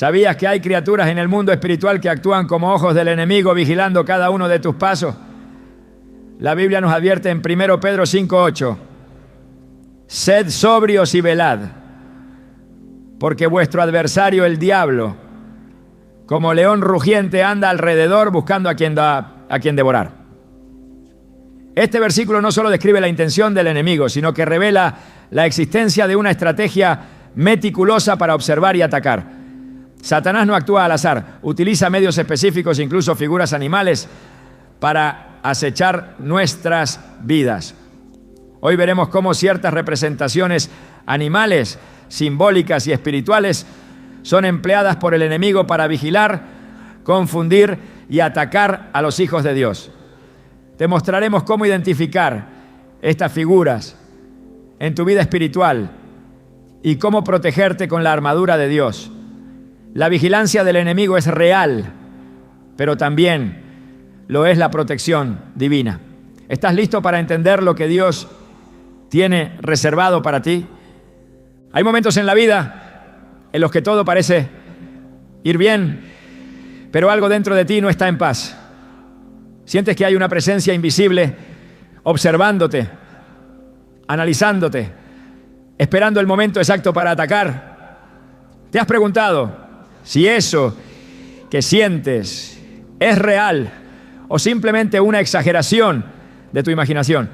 ¿Sabías que hay criaturas en el mundo espiritual que actúan como ojos del enemigo, vigilando cada uno de tus pasos? La Biblia nos advierte en 1 Pedro 5:8: sed sobrios y velad, porque vuestro adversario el diablo, como león rugiente, anda alrededor buscando a quien devorar. Este versículo no solo describe la intención del enemigo, sino que revela la existencia de una estrategia meticulosa para observar y atacar. Satanás no actúa al azar, utiliza medios específicos, incluso figuras animales, para acechar nuestras vidas. Hoy veremos cómo ciertas representaciones animales, simbólicas y espirituales son empleadas por el enemigo para vigilar, confundir y atacar a los hijos de Dios. Te mostraremos cómo identificar estas figuras en tu vida espiritual y cómo protegerte con la armadura de Dios. La vigilancia del enemigo es real, pero también lo es la protección divina. ¿Estás listo para entender lo que Dios tiene reservado para ti? Hay momentos en la vida en los que todo parece ir bien, pero algo dentro de ti no está en paz. Sientes que hay una presencia invisible observándote, analizándote, esperando el momento exacto para atacar. ¿Te has preguntado si eso que sientes es real o simplemente una exageración de tu imaginación?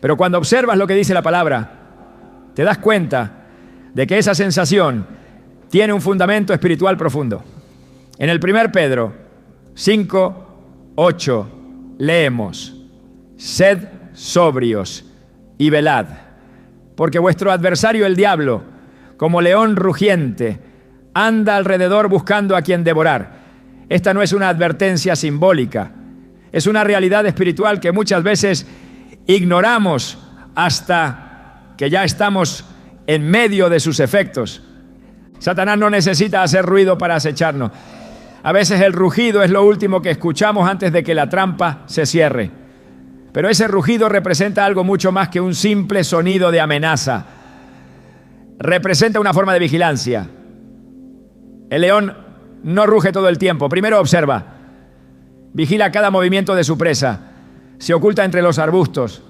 Pero cuando observas lo que dice la palabra, te das cuenta de que esa sensación tiene un fundamento espiritual profundo. En el 1 Pedro 5:8 leemos: sed sobrios y velad, porque vuestro adversario el diablo, como león rugiente, anda alrededor buscando a quien devorar. Esta no es una advertencia simbólica, es una realidad espiritual que muchas veces ignoramos hasta que ya estamos en medio de sus efectos. Satanás no necesita hacer ruido para acecharnos. A veces el rugido es lo último que escuchamos antes de que la trampa se cierre. Pero ese rugido representa algo mucho más que un simple sonido de amenaza. Representa una forma de vigilancia. El león no ruge todo el tiempo. Primero observa. Vigila cada movimiento de su presa. Se oculta entre los arbustos.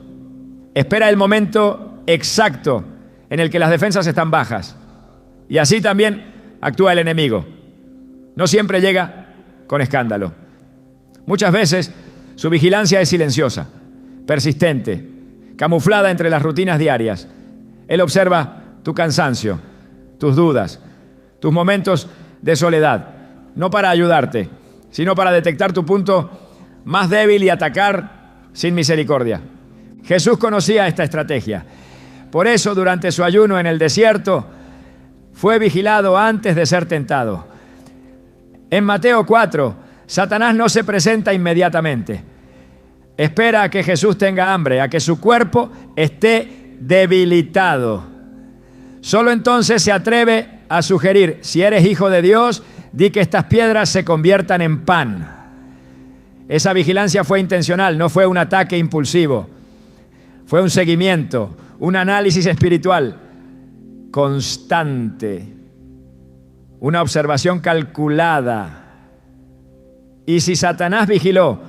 Espera el momento exacto en el que las defensas están bajas. Y así también actúa el enemigo. No siempre llega con escándalo. Muchas veces su vigilancia es silenciosa, persistente, camuflada entre las rutinas diarias. Él observa tu cansancio, tus dudas, tus momentos de soledad, no para ayudarte, sino para detectar tu punto más débil y atacar sin misericordia. Jesús conocía esta estrategia. Por eso, durante su ayuno en el desierto, fue vigilado antes de ser tentado. En Mateo 4, Satanás no se presenta inmediatamente. Espera a que Jesús tenga hambre, a que su cuerpo esté debilitado. Solo entonces se atreve a sugerir: si eres hijo de Dios, di que estas piedras se conviertan en pan. Esa vigilancia fue intencional, no fue un ataque impulsivo. Fue un seguimiento, un análisis espiritual constante, una observación calculada. Y si Satanás vigiló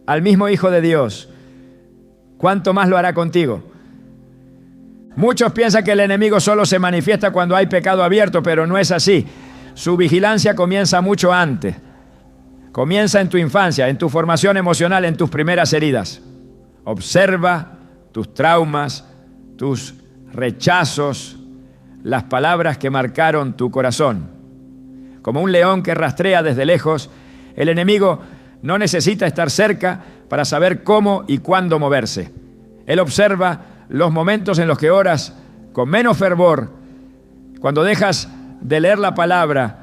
al mismo Hijo de Dios, ¿cuánto más lo hará contigo? Muchos piensan que el enemigo solo se manifiesta cuando hay pecado abierto, pero no es así. Su vigilancia comienza mucho antes. Comienza en tu infancia, en tu formación emocional, en tus primeras heridas. Observa tus traumas, tus rechazos, las palabras que marcaron tu corazón. Como un león que rastrea desde lejos, el enemigo no necesita estar cerca para saber cómo y cuándo moverse. Él observa los momentos en los que oras con menos fervor, cuando dejas de leer la palabra,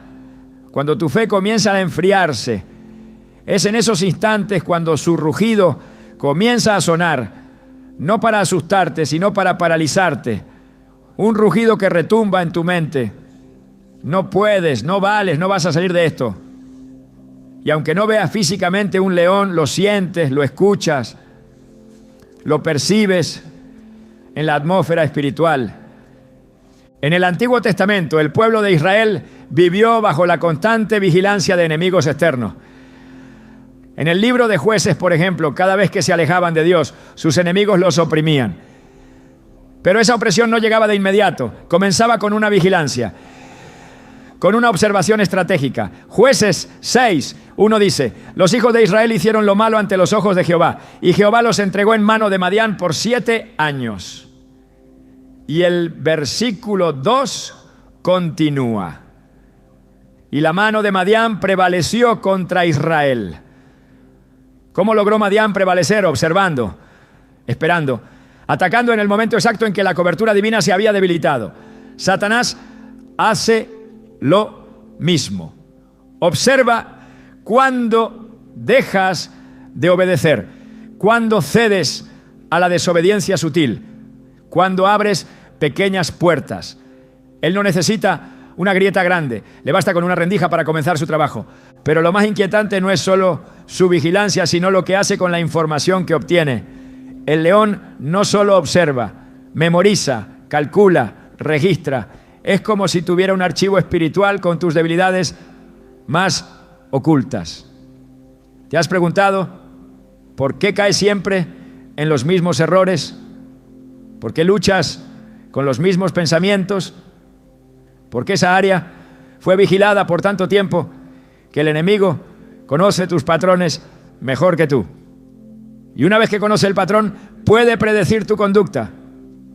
cuando tu fe comienza a enfriarse. Es en esos instantes cuando su rugido comienza a sonar, no para asustarte, sino para paralizarte. Un rugido que retumba en tu mente. No puedes, no vales, no vas a salir de esto. Y aunque no veas físicamente un león, lo sientes, lo escuchas, lo percibes en la atmósfera espiritual. En el Antiguo Testamento, el pueblo de Israel vivió bajo la constante vigilancia de enemigos externos. En el libro de Jueces, por ejemplo, cada vez que se alejaban de Dios, sus enemigos los oprimían. Pero esa opresión no llegaba de inmediato, comenzaba con una vigilancia, con una observación estratégica. Jueces 6:1 dice: los hijos de Israel hicieron lo malo ante los ojos de Jehová, y Jehová los entregó en mano de Madián por 7 años. Y el versículo 2 continúa: y la mano de Madián prevaleció contra Israel. ¿Cómo logró Madián prevalecer? Observando, esperando, atacando en el momento exacto en que la cobertura divina se había debilitado. Satanás hace lo mismo. Observa cuando dejas de obedecer, cuando cedes a la desobediencia sutil, cuando abres pequeñas puertas. Él no necesita una grieta grande, le basta con una rendija para comenzar su trabajo. Pero lo más inquietante no es solo su vigilancia, sino lo que hace con la información que obtiene. El león no solo observa, memoriza, calcula, registra. Es como si tuviera un archivo espiritual con tus debilidades más ocultas. ¿Te has preguntado por qué caes siempre en los mismos errores? ¿Por qué luchas con los mismos pensamientos? ¿Por qué esa área fue vigilada por tanto tiempo que el enemigo conoce tus patrones mejor que tú? Y una vez que conoce el patrón, puede predecir tu conducta,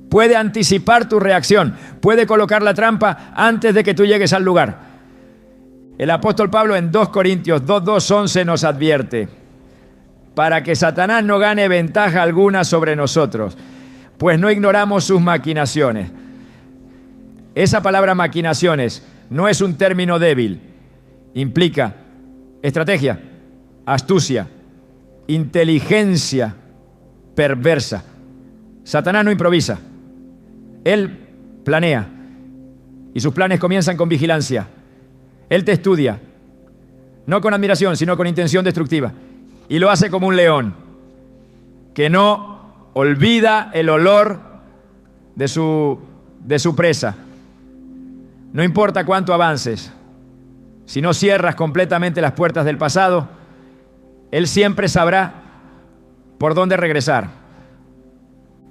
puede anticipar tu reacción, puede colocar la trampa antes de que tú llegues al lugar. El apóstol Pablo en 2 Corintios 2:11 nos advierte: para que Satanás no gane ventaja alguna sobre nosotros, pues no ignoramos sus maquinaciones. Esa palabra maquinaciones no es un término débil, implica estrategia, astucia, inteligencia perversa. Satanás no improvisa, él planea, y sus planes comienzan con vigilancia. Él te estudia, no con admiración, sino con intención destructiva, y lo hace como un león que no olvida el olor de su presa. No importa cuánto avances, si no cierras completamente las puertas del pasado, él siempre sabrá por dónde regresar.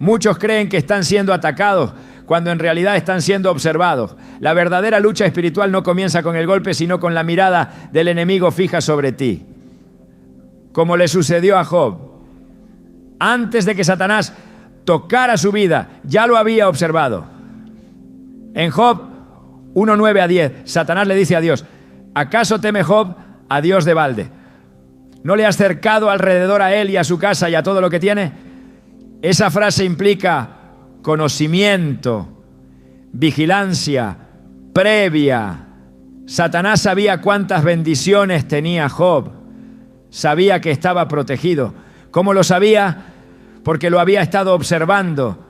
Muchos creen que están siendo atacados cuando en realidad están siendo observados. La verdadera lucha espiritual no comienza con el golpe, sino con la mirada del enemigo fija sobre ti. Como le sucedió a Job. Antes de que Satanás tocara su vida, ya lo había observado. En Job 1:9-10, Satanás le dice a Dios: ¿acaso teme Job a Dios de balde? ¿No le has cercado alrededor a él y a su casa y a todo lo que tiene? Esa frase implica conocimiento, vigilancia previa. Satanás sabía cuántas bendiciones tenía Job. Sabía que estaba protegido. ¿Cómo lo sabía? Porque lo había estado observando.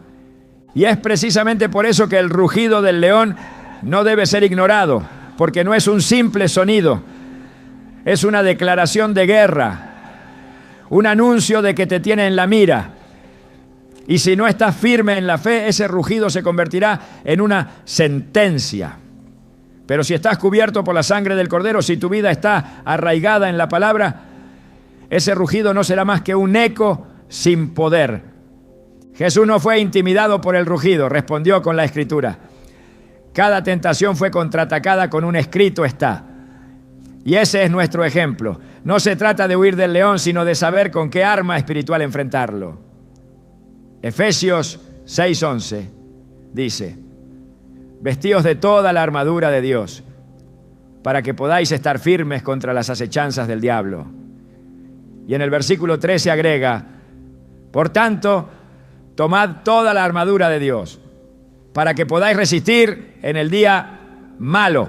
Y es precisamente por eso que el rugido del león no debe ser ignorado, porque no es un simple sonido, es una declaración de guerra, un anuncio de que te tiene en la mira. Y si no estás firme en la fe, ese rugido se convertirá en una sentencia. Pero si estás cubierto por la sangre del Cordero, si tu vida está arraigada en la palabra, ese rugido no será más que un eco sin poder. Jesús no fue intimidado por el rugido, respondió con la Escritura. Cada tentación fue contraatacada con un escrito está. Y ese es nuestro ejemplo. No se trata de huir del león, sino de saber con qué arma espiritual enfrentarlo. Efesios 6:11 dice: vestíos de toda la armadura de Dios, para que podáis estar firmes contra las acechanzas del diablo. Y en el versículo 13 agrega: por tanto, tomad toda la armadura de Dios, para que podáis resistir en el día malo,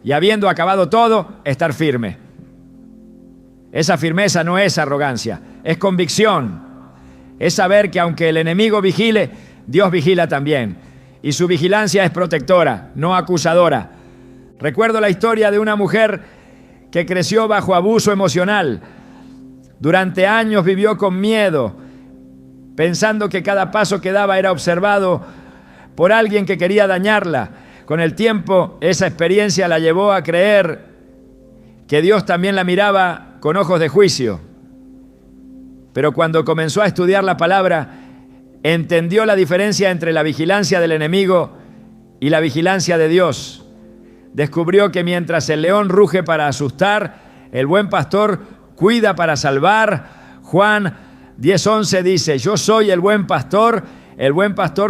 y habiendo acabado todo, estar firme. Esa firmeza no es arrogancia, es convicción. Es saber que aunque el enemigo vigile, Dios vigila también. Y su vigilancia es protectora, no acusadora. Recuerdo la historia de una mujer que creció bajo abuso emocional. Durante años vivió con miedo, pensando que cada paso que daba era observado por alguien que quería dañarla. Con el tiempo, esa experiencia la llevó a creer que Dios también la miraba con ojos de juicio. Pero cuando comenzó a estudiar la palabra, entendió la diferencia entre la vigilancia del enemigo y la vigilancia de Dios. Descubrió que mientras el león ruge para asustar, el buen pastor cuida para salvar. Juan 10:11 dice: yo soy el buen pastor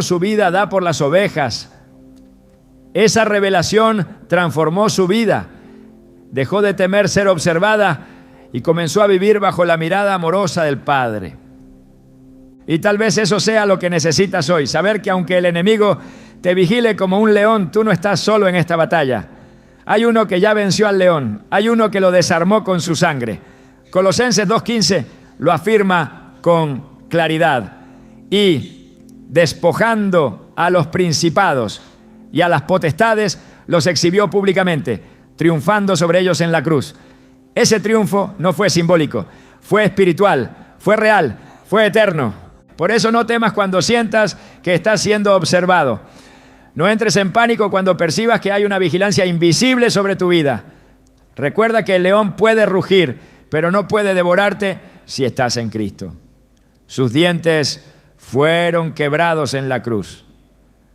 su vida da por las ovejas. Esa revelación transformó su vida. Dejó de temer ser observada y comenzó a vivir bajo la mirada amorosa del Padre. Y tal vez eso sea lo que necesitas hoy, saber que aunque el enemigo te vigile como un león, tú no estás solo en esta batalla. Hay uno que ya venció al león, hay uno que lo desarmó con su sangre. Colosenses 2:15 lo afirma con claridad. Y despojando a los principados y a las potestades, los exhibió públicamente, triunfando sobre ellos en la cruz. Ese triunfo no fue simbólico, fue espiritual, fue real, fue eterno. Por eso no temas cuando sientas que estás siendo observado. No entres en pánico cuando percibas que hay una vigilancia invisible sobre tu vida. Recuerda que el león puede rugir, pero no puede devorarte si estás en Cristo. Sus dientes fueron quebrados en la cruz.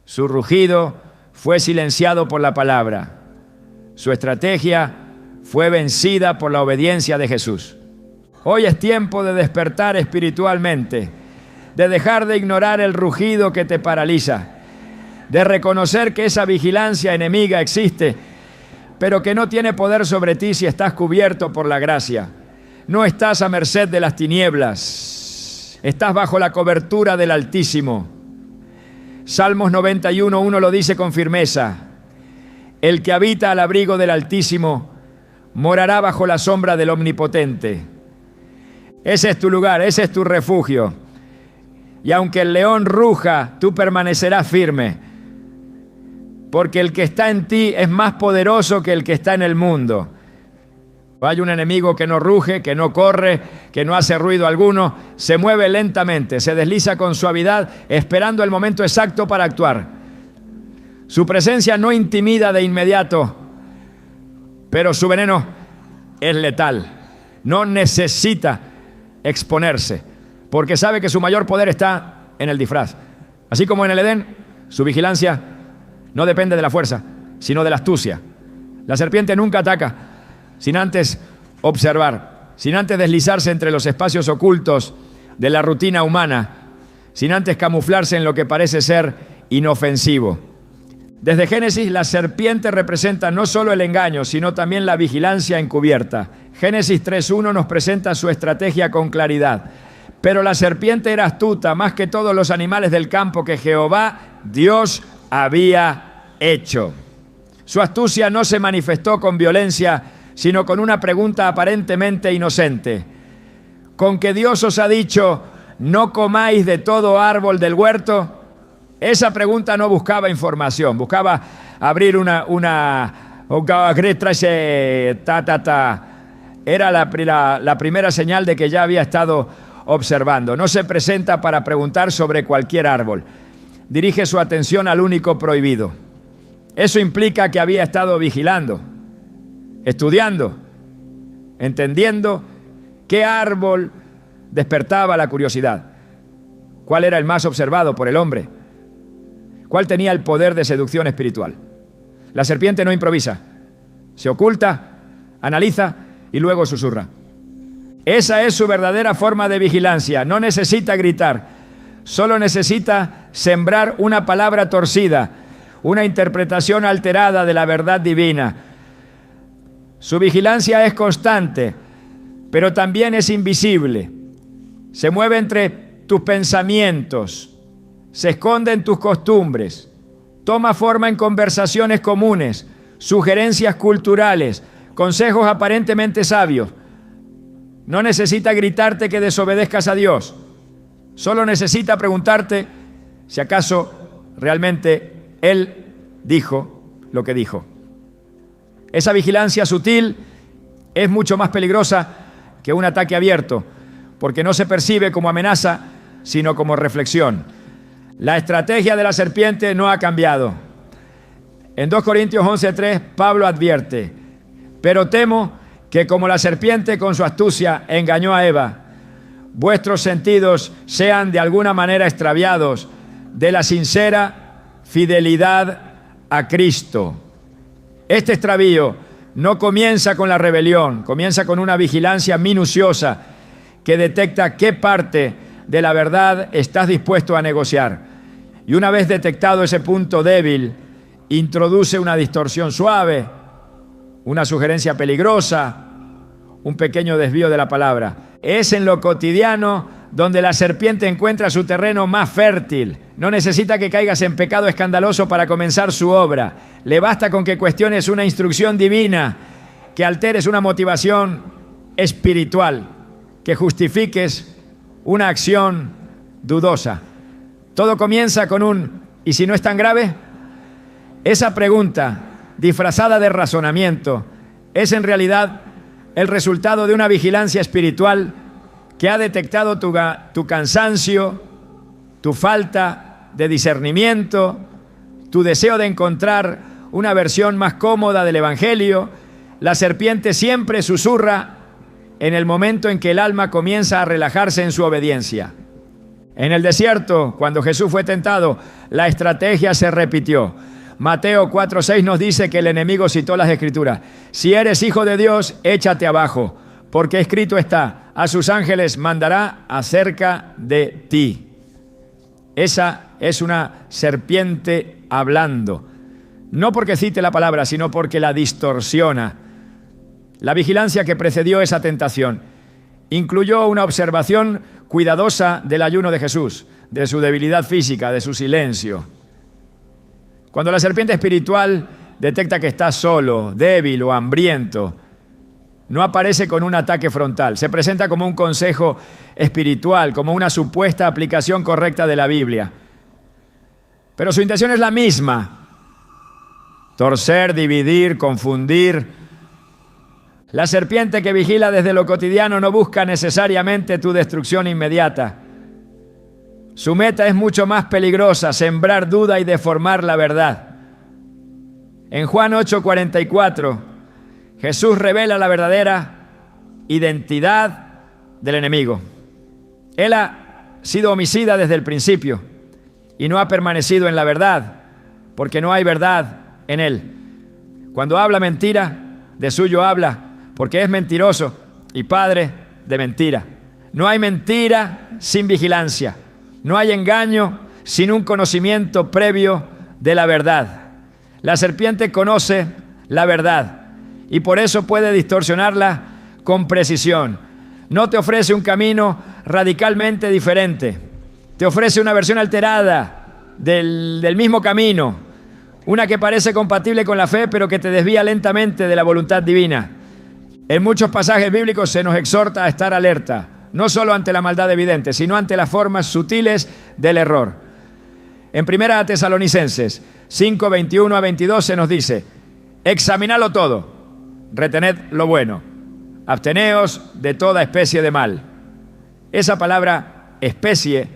Su rugido fue silenciado por la palabra. Su estrategia fue vencida por la obediencia de Jesús. Hoy es tiempo de despertar espiritualmente, de dejar de ignorar el rugido que te paraliza, de reconocer que esa vigilancia enemiga existe, pero que no tiene poder sobre ti si estás cubierto por la gracia. No estás a merced de las tinieblas, estás bajo la cobertura del Altísimo. Salmos 91:1 lo dice con firmeza: el que habita al abrigo del Altísimo morará bajo la sombra del Omnipotente. Ese es tu lugar, ese es tu refugio. Y aunque el león ruja, tú permanecerás firme, porque el que está en ti es más poderoso que el que está en el mundo. Hay un enemigo que no ruge, que no corre, que no hace ruido alguno, se mueve lentamente, se desliza con suavidad, esperando el momento exacto para actuar. Su presencia no intimida de inmediato, pero su veneno es letal. No necesita exponerse, porque sabe que su mayor poder está en el disfraz. Así como en el Edén, su vigilancia no depende de la fuerza, sino de la astucia. La serpiente nunca ataca sin antes observar, sin antes deslizarse entre los espacios ocultos de la rutina humana, sin antes camuflarse en lo que parece ser inofensivo. Desde Génesis, la serpiente representa no solo el engaño, sino también la vigilancia encubierta. Génesis 3:1 nos presenta su estrategia con claridad. Pero la serpiente era astuta, más que todos los animales del campo que Jehová, Dios, había hecho. Su astucia no se manifestó con violencia, sino con una pregunta aparentemente inocente. ¿Con que Dios os ha dicho, no comáis de todo árbol del huerto? Esa pregunta no buscaba información, buscaba abrir una Era la primera señal de que ya había estado observando. No se presenta para preguntar sobre cualquier árbol. Dirige su atención al único prohibido. Eso implica que había estado vigilando, estudiando, entendiendo qué árbol despertaba la curiosidad, cuál era el más observado por el hombre, cuál tenía el poder de seducción espiritual. La serpiente no improvisa, se oculta, analiza y luego susurra. Esa es su verdadera forma de vigilancia. No necesita gritar, solo necesita sembrar una palabra torcida, una interpretación alterada de la verdad divina. Su vigilancia es constante, pero también es invisible. Se mueve entre tus pensamientos, se esconde en tus costumbres, toma forma en conversaciones comunes, sugerencias culturales, consejos aparentemente sabios. No necesita gritarte que desobedezcas a Dios. Solo necesita preguntarte si acaso realmente Él dijo lo que dijo. Esa vigilancia sutil es mucho más peligrosa que un ataque abierto, porque no se percibe como amenaza, sino como reflexión. La estrategia de la serpiente no ha cambiado. En 2 Corintios 11:3, Pablo advierte: pero temo que como la serpiente con su astucia engañó a Eva, vuestros sentidos sean de alguna manera extraviados de la sincera fidelidad a Cristo. Este extravío no comienza con la rebelión, comienza con una vigilancia minuciosa que detecta qué parte de la verdad estás dispuesto a negociar. Y una vez detectado ese punto débil, introduce una distorsión suave, una sugerencia peligrosa, un pequeño desvío de la palabra. Es en lo cotidiano donde la serpiente encuentra su terreno más fértil. No necesita que caigas en pecado escandaloso para comenzar su obra. Le basta con que cuestiones una instrucción divina, que alteres una motivación espiritual, que justifiques una acción dudosa. Todo comienza con un ¿y si no es tan grave? Esa pregunta, disfrazada de razonamiento, es en realidad el resultado de una vigilancia espiritual que ha detectado tu cansancio, tu falta de discernimiento, tu deseo de encontrar una versión más cómoda del Evangelio. La serpiente siempre susurra en el momento en que el alma comienza a relajarse en su obediencia. En el desierto, cuando Jesús fue tentado, la estrategia se repitió. Mateo 4:6 nos dice que el enemigo citó las Escrituras: si eres hijo de Dios, échate abajo, porque escrito está: a sus ángeles mandará acerca de ti. Esa es una serpiente hablando, no porque cite la palabra, sino porque la distorsiona. La vigilancia que precedió esa tentación incluyó una observación cuidadosa del ayuno de Jesús, de su debilidad física, de su silencio. Cuando la serpiente espiritual detecta que estás solo, débil o hambriento, no aparece con un ataque frontal, se presenta como un consejo espiritual, como una supuesta aplicación correcta de la Biblia. Pero su intención es la misma: torcer, dividir, confundir. La serpiente que vigila desde lo cotidiano no busca necesariamente tu destrucción inmediata. Su meta es mucho más peligrosa: sembrar duda y deformar la verdad. En Juan 8:44, Jesús revela la verdadera identidad del enemigo. Él ha sido homicida desde el principio y no ha permanecido en la verdad, porque no hay verdad en él. Cuando habla mentira, de suyo habla, porque es mentiroso y padre de mentira. No hay mentira sin vigilancia. No hay engaño sin un conocimiento previo de la verdad. La serpiente conoce la verdad y por eso puede distorsionarla con precisión. No te ofrece un camino radicalmente diferente. Te ofrece una versión alterada del mismo camino, una que parece compatible con la fe, pero que te desvía lentamente de la voluntad divina. En muchos pasajes bíblicos se nos exhorta a estar alerta, no solo ante la maldad evidente, sino ante las formas sutiles del error. En 1 Tesalonicenses 5:21-22 se nos dice: examinadlo todo, retened lo bueno, absteneos de toda especie de mal. Esa palabra especie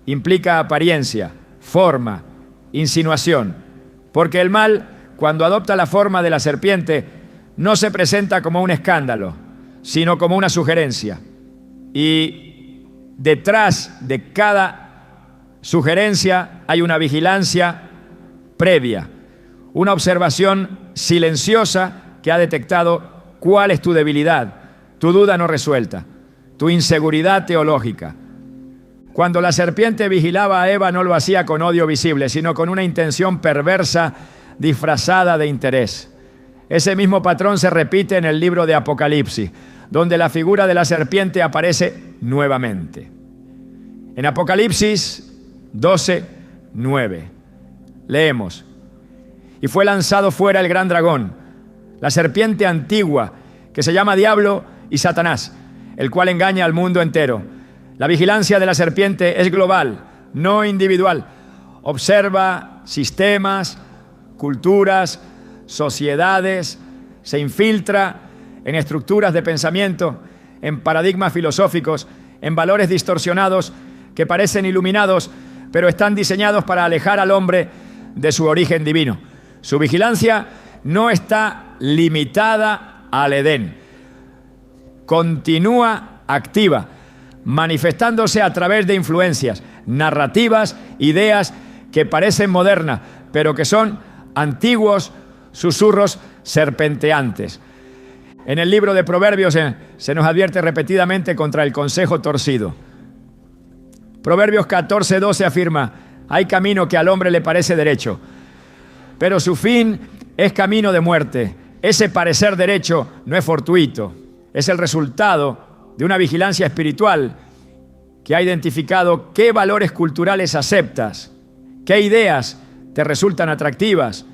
implica apariencia, forma, insinuación, porque el mal, cuando adopta la forma de la serpiente, no se presenta como un escándalo, sino como una sugerencia. Y detrás de cada sugerencia hay una vigilancia previa, una observación silenciosa que ha detectado cuál es tu debilidad, tu duda no resuelta, tu inseguridad teológica. Cuando la serpiente vigilaba a Eva, no lo hacía con odio visible, sino con una intención perversa disfrazada de interés. Ese mismo patrón se repite en el libro de Apocalipsis, donde la figura de la serpiente aparece nuevamente. En Apocalipsis 12:9 leemos: y fue lanzado fuera el gran dragón, la serpiente antigua, que se llama Diablo y Satanás, el cual engaña al mundo entero. La vigilancia de la serpiente es global, no individual. Observa sistemas, culturas, sociedades, se infiltra en estructuras de pensamiento, en paradigmas filosóficos, en valores distorsionados que parecen iluminados, pero están diseñados para alejar al hombre de su origen divino. Su vigilancia no está limitada al Edén. Continúa activa, manifestándose a través de influencias, narrativas, ideas que parecen modernas, pero que son antiguos susurros serpenteantes. En el libro de Proverbios se nos advierte repetidamente contra el consejo torcido. Proverbios 14:12 afirma: hay camino que al hombre le parece derecho, pero su fin es camino de muerte. Ese parecer derecho no es fortuito, es el resultado de una vigilancia espiritual que ha identificado qué valores culturales aceptas, qué ideas te resultan atractivas,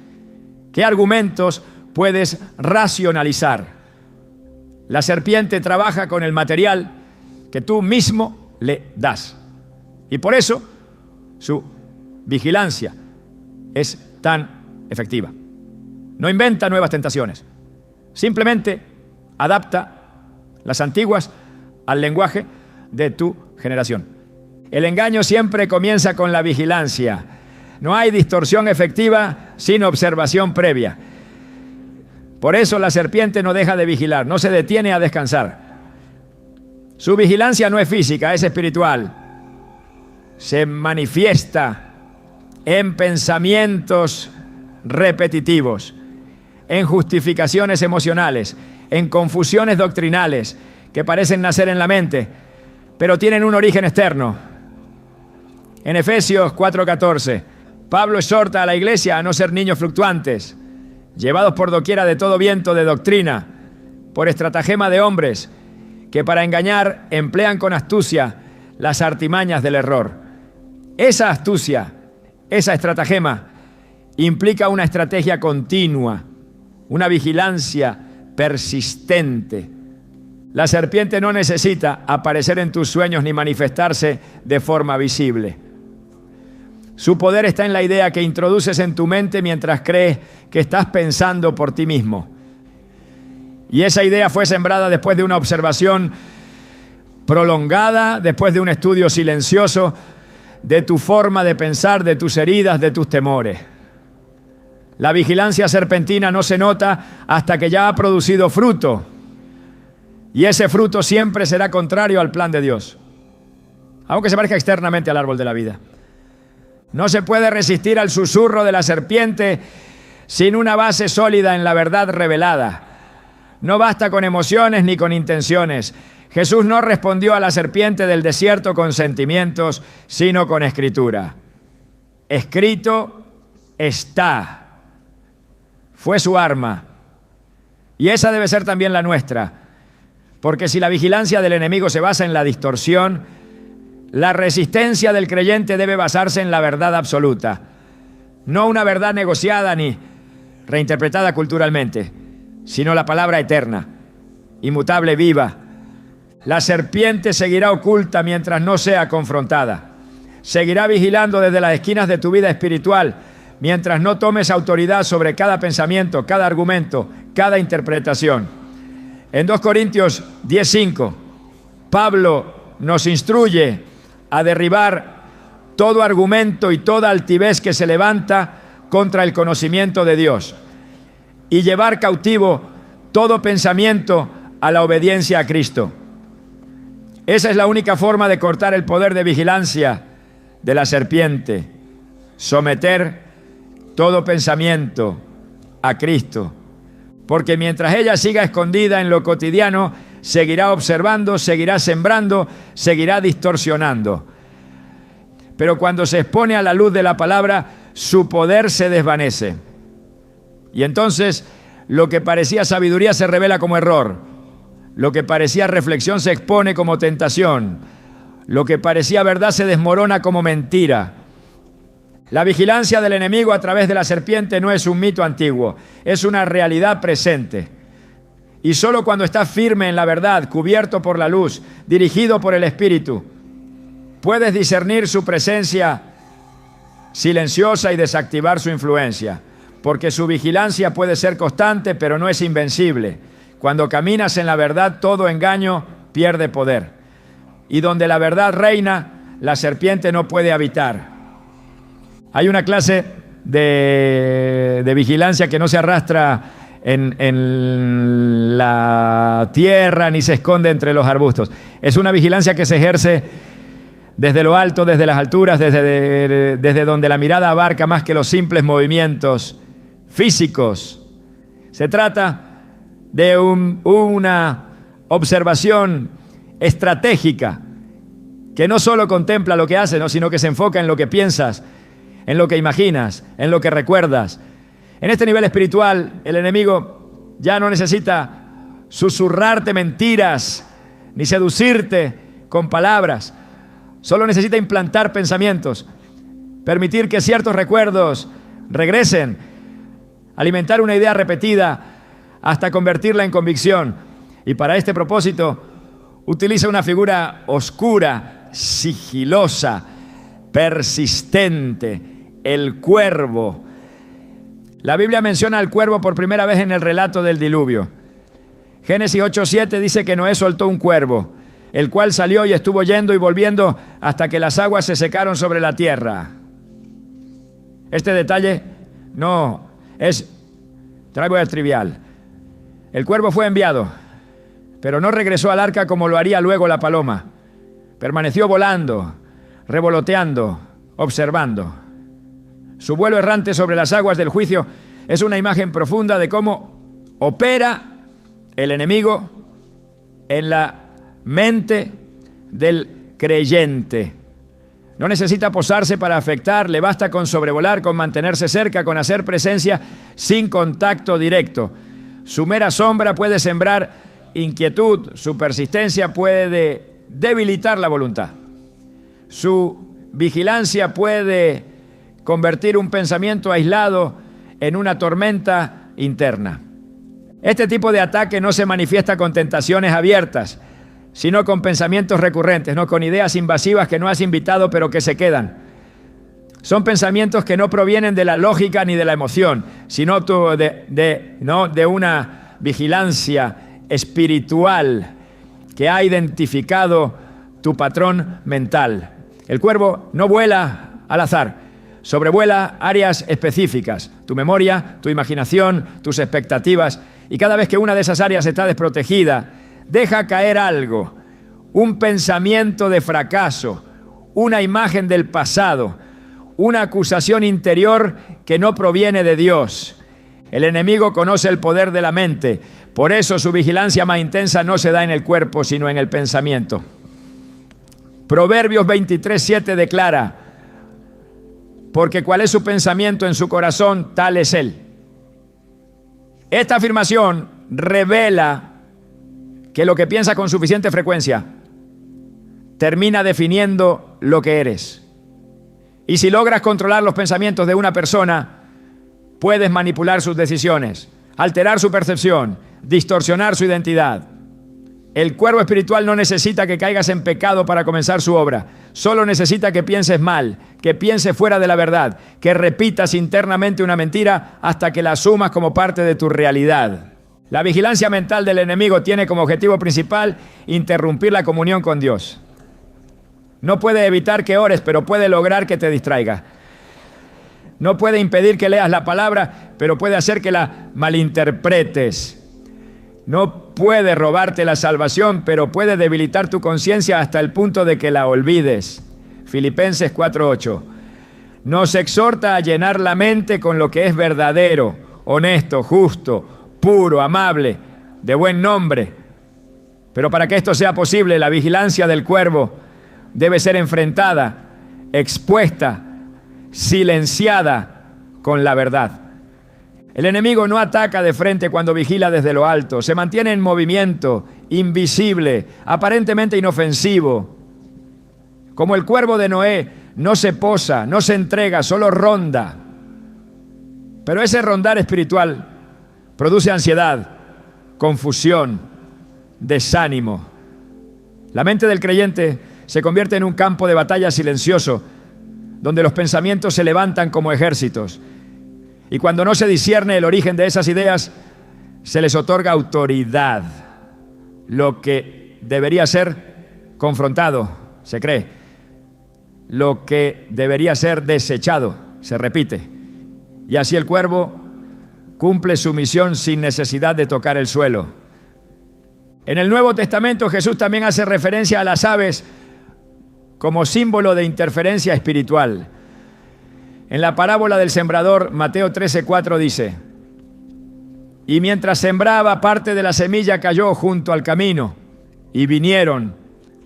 qué argumentos puedes racionalizar. La serpiente trabaja con el material que tú mismo le das. Y por eso su vigilancia es tan efectiva. No inventa nuevas tentaciones, simplemente adapta las antiguas al lenguaje de tu generación. El engaño siempre comienza con la vigilancia. No hay distorsión efectiva sin observación previa. Por eso la serpiente no deja de vigilar, no se detiene a descansar. Su vigilancia no es física, es espiritual. Se manifiesta en pensamientos repetitivos, en justificaciones emocionales, en confusiones doctrinales que parecen nacer en la mente, pero tienen un origen externo. En Efesios 4:14, Pablo exhorta a la iglesia a no ser niños fluctuantes, llevados por doquiera de todo viento de doctrina, por estratagema de hombres que para engañar emplean con astucia las artimañas del error. Esa astucia, esa estratagema, implica una estrategia continua, una vigilancia persistente. La serpiente no necesita aparecer en tus sueños ni manifestarse de forma visible. Su poder está en la idea que introduces en tu mente mientras crees que estás pensando por ti mismo. Y esa idea fue sembrada después de una observación prolongada, después de un estudio silencioso de tu forma de pensar, de tus heridas, de tus temores. La vigilancia serpentina no se nota hasta que ya ha producido fruto. Y ese fruto siempre será contrario al plan de Dios, aunque se parezca externamente al árbol de la vida. No se puede resistir al susurro de la serpiente sin una base sólida en la verdad revelada. No basta con emociones ni con intenciones. Jesús no respondió a la serpiente del desierto con sentimientos, sino con escritura. Escrito está. Fue su arma. Y esa debe ser también la nuestra. Porque si la vigilancia del enemigo se basa en la distorsión, la resistencia del creyente debe basarse en la verdad absoluta. No una verdad negociada ni reinterpretada culturalmente, sino la palabra eterna, inmutable, viva. La serpiente seguirá oculta mientras no sea confrontada. Seguirá vigilando desde las esquinas de tu vida espiritual mientras no tomes autoridad sobre cada pensamiento, cada argumento, cada interpretación. En 2 Corintios 10:5, Pablo nos instruye a derribar todo argumento y toda altivez que se levanta contra el conocimiento de Dios y llevar cautivo todo pensamiento a la obediencia a Cristo. Esa es la única forma de cortar el poder de vigilancia de la serpiente, someter todo pensamiento a Cristo, porque mientras ella siga escondida en lo cotidiano, seguirá observando, seguirá sembrando, seguirá distorsionando. Pero cuando se expone a la luz de la palabra, su poder se desvanece. Y entonces lo que parecía sabiduría se revela como error. Lo que parecía reflexión se expone como tentación. Lo que parecía verdad se desmorona como mentira. La vigilancia del enemigo a través de la serpiente no es un mito antiguo, es una realidad presente. Y solo cuando estás firme en la verdad, cubierto por la luz, dirigido por el Espíritu, puedes discernir su presencia silenciosa y desactivar su influencia, porque su vigilancia puede ser constante, pero no es invencible. Cuando caminas en la verdad, todo engaño pierde poder. Y donde la verdad reina, la serpiente no puede habitar. Hay una clase de vigilancia que no se arrastra en la tierra ni se esconde entre los arbustos. Es una vigilancia que se ejerce desde lo alto, desde las alturas, desde donde la mirada abarca más que los simples movimientos físicos. Se trata de una observación estratégica que no solo contempla lo que haces, ¿no?, sino que se enfoca en lo que piensas, en lo que imaginas, en lo que recuerdas. En este nivel espiritual, el enemigo ya no necesita susurrarte mentiras ni seducirte con palabras. Solo necesita implantar pensamientos, permitir que ciertos recuerdos regresen, alimentar una idea repetida hasta convertirla en convicción. Y para este propósito, utiliza una figura oscura, sigilosa, persistente, el cuervo. La Biblia menciona al cuervo por primera vez en el relato del diluvio. Génesis 8:7 dice que Noé soltó un cuervo, el cual salió y estuvo yendo y volviendo hasta que las aguas se secaron sobre la tierra. Este detalle no es trivial. El cuervo fue enviado, pero no regresó al arca como lo haría luego la paloma. Permaneció volando, revoloteando, observando. Su vuelo errante sobre las aguas del juicio es una imagen profunda de cómo opera el enemigo en la mente del creyente. No necesita posarse para afectar, le basta con sobrevolar, con mantenerse cerca, con hacer presencia sin contacto directo. Su mera sombra puede sembrar inquietud, su persistencia puede debilitar la voluntad. Su vigilancia puede convertir un pensamiento aislado en una tormenta interna. Este tipo de ataque no se manifiesta con tentaciones abiertas, sino con pensamientos recurrentes, no con ideas invasivas que no has invitado pero que se quedan. Son pensamientos que no provienen de la lógica ni de la emoción, sino de una vigilancia espiritual que ha identificado tu patrón mental. El cuervo no vuela al azar, sobrevuela áreas específicas, tu memoria, tu imaginación, tus expectativas, y cada vez que una de esas áreas está desprotegida, deja caer algo, un pensamiento de fracaso, una imagen del pasado, una acusación interior que no proviene de Dios. El enemigo conoce el poder de la mente, por eso su vigilancia más intensa no se da en el cuerpo, sino en el pensamiento. Proverbios 23:7 declara: porque cuál es su pensamiento en su corazón, tal es él. Esta afirmación revela que lo que piensas con suficiente frecuencia termina definiendo lo que eres. Y si logras controlar los pensamientos de una persona, puedes manipular sus decisiones, alterar su percepción, distorsionar su identidad. El cuervo espiritual no necesita que caigas en pecado para comenzar su obra. Solo necesita que pienses mal, que pienses fuera de la verdad, que repitas internamente una mentira hasta que la asumas como parte de tu realidad. La vigilancia mental del enemigo tiene como objetivo principal interrumpir la comunión con Dios. No puede evitar que ores, pero puede lograr que te distraigas. No puede impedir que leas la palabra, pero puede hacer que la malinterpretes. No puede robarte la salvación, pero puede debilitar tu conciencia hasta el punto de que la olvides. Filipenses 4:8. Nos exhorta a llenar la mente con lo que es verdadero, honesto, justo, puro, amable, de buen nombre. Pero para que esto sea posible, la vigilancia del cuervo debe ser enfrentada, expuesta, silenciada con la verdad. El enemigo no ataca de frente cuando vigila desde lo alto, se mantiene en movimiento, invisible, aparentemente inofensivo. Como el cuervo de Noé, no se posa, no se entrega, solo ronda. Pero ese rondar espiritual produce ansiedad, confusión, desánimo. La mente del creyente se convierte en un campo de batalla silencioso, donde los pensamientos se levantan como ejércitos. Y cuando no se discierne el origen de esas ideas, se les otorga autoridad. Lo que debería ser confrontado, se cree. Lo que debería ser desechado, se repite. Y así el cuervo cumple su misión sin necesidad de tocar el suelo. En el Nuevo Testamento Jesús también hace referencia a las aves como símbolo de interferencia espiritual. En la parábola del sembrador, Mateo 13:4 dice: y mientras sembraba, parte de la semilla cayó junto al camino, y vinieron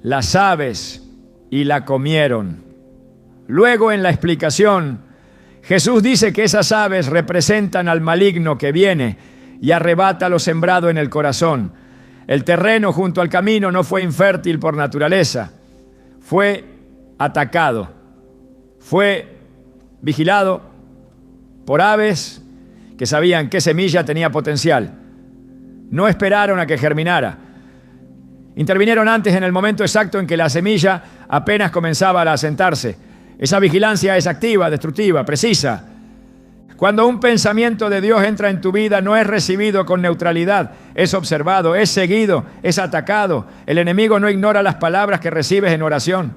las aves y la comieron. Luego, en la explicación, Jesús dice que esas aves representan al maligno que viene y arrebata lo sembrado en el corazón. El terreno junto al camino no fue infértil por naturaleza, fue atacado, fue vigilado por aves que sabían qué semilla tenía potencial. No esperaron a que germinara. Intervinieron antes, en el momento exacto en que la semilla apenas comenzaba a asentarse. Esa vigilancia es activa, destructiva, precisa. Cuando un pensamiento de Dios entra en tu vida, no es recibido con neutralidad, es observado, es seguido, es atacado. El enemigo no ignora las palabras que recibes en oración.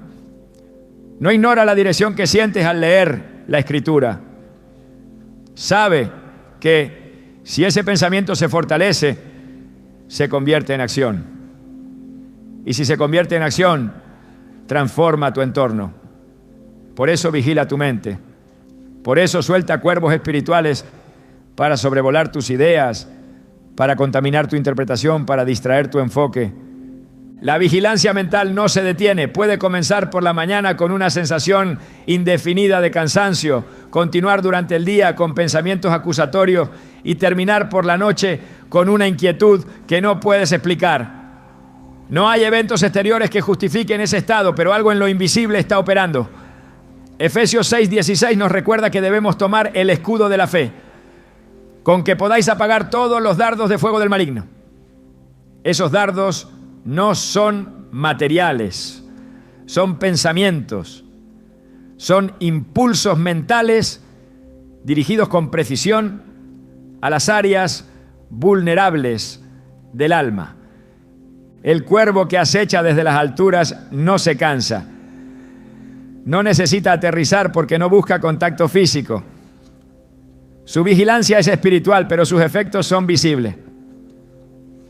No ignora la dirección que sientes al leer la Escritura. Sabe que si ese pensamiento se fortalece, se convierte en acción. Y si se convierte en acción, transforma tu entorno. Por eso vigila tu mente. Por eso suelta cuervos espirituales para sobrevolar tus ideas, para contaminar tu interpretación, para distraer tu enfoque. La vigilancia mental no se detiene. Puede comenzar por la mañana con una sensación indefinida de cansancio, continuar durante el día con pensamientos acusatorios y terminar por la noche con una inquietud que no puedes explicar. No hay eventos exteriores que justifiquen ese estado, pero algo en lo invisible está operando. Efesios 6:16 nos recuerda que debemos tomar el escudo de la fe, con que podáis apagar todos los dardos de fuego del maligno. Esos dardos no son materiales, son pensamientos, son impulsos mentales dirigidos con precisión a las áreas vulnerables del alma. El cuervo que acecha desde las alturas no se cansa. No necesita aterrizar porque no busca contacto físico. Su vigilancia es espiritual, pero sus efectos son visibles.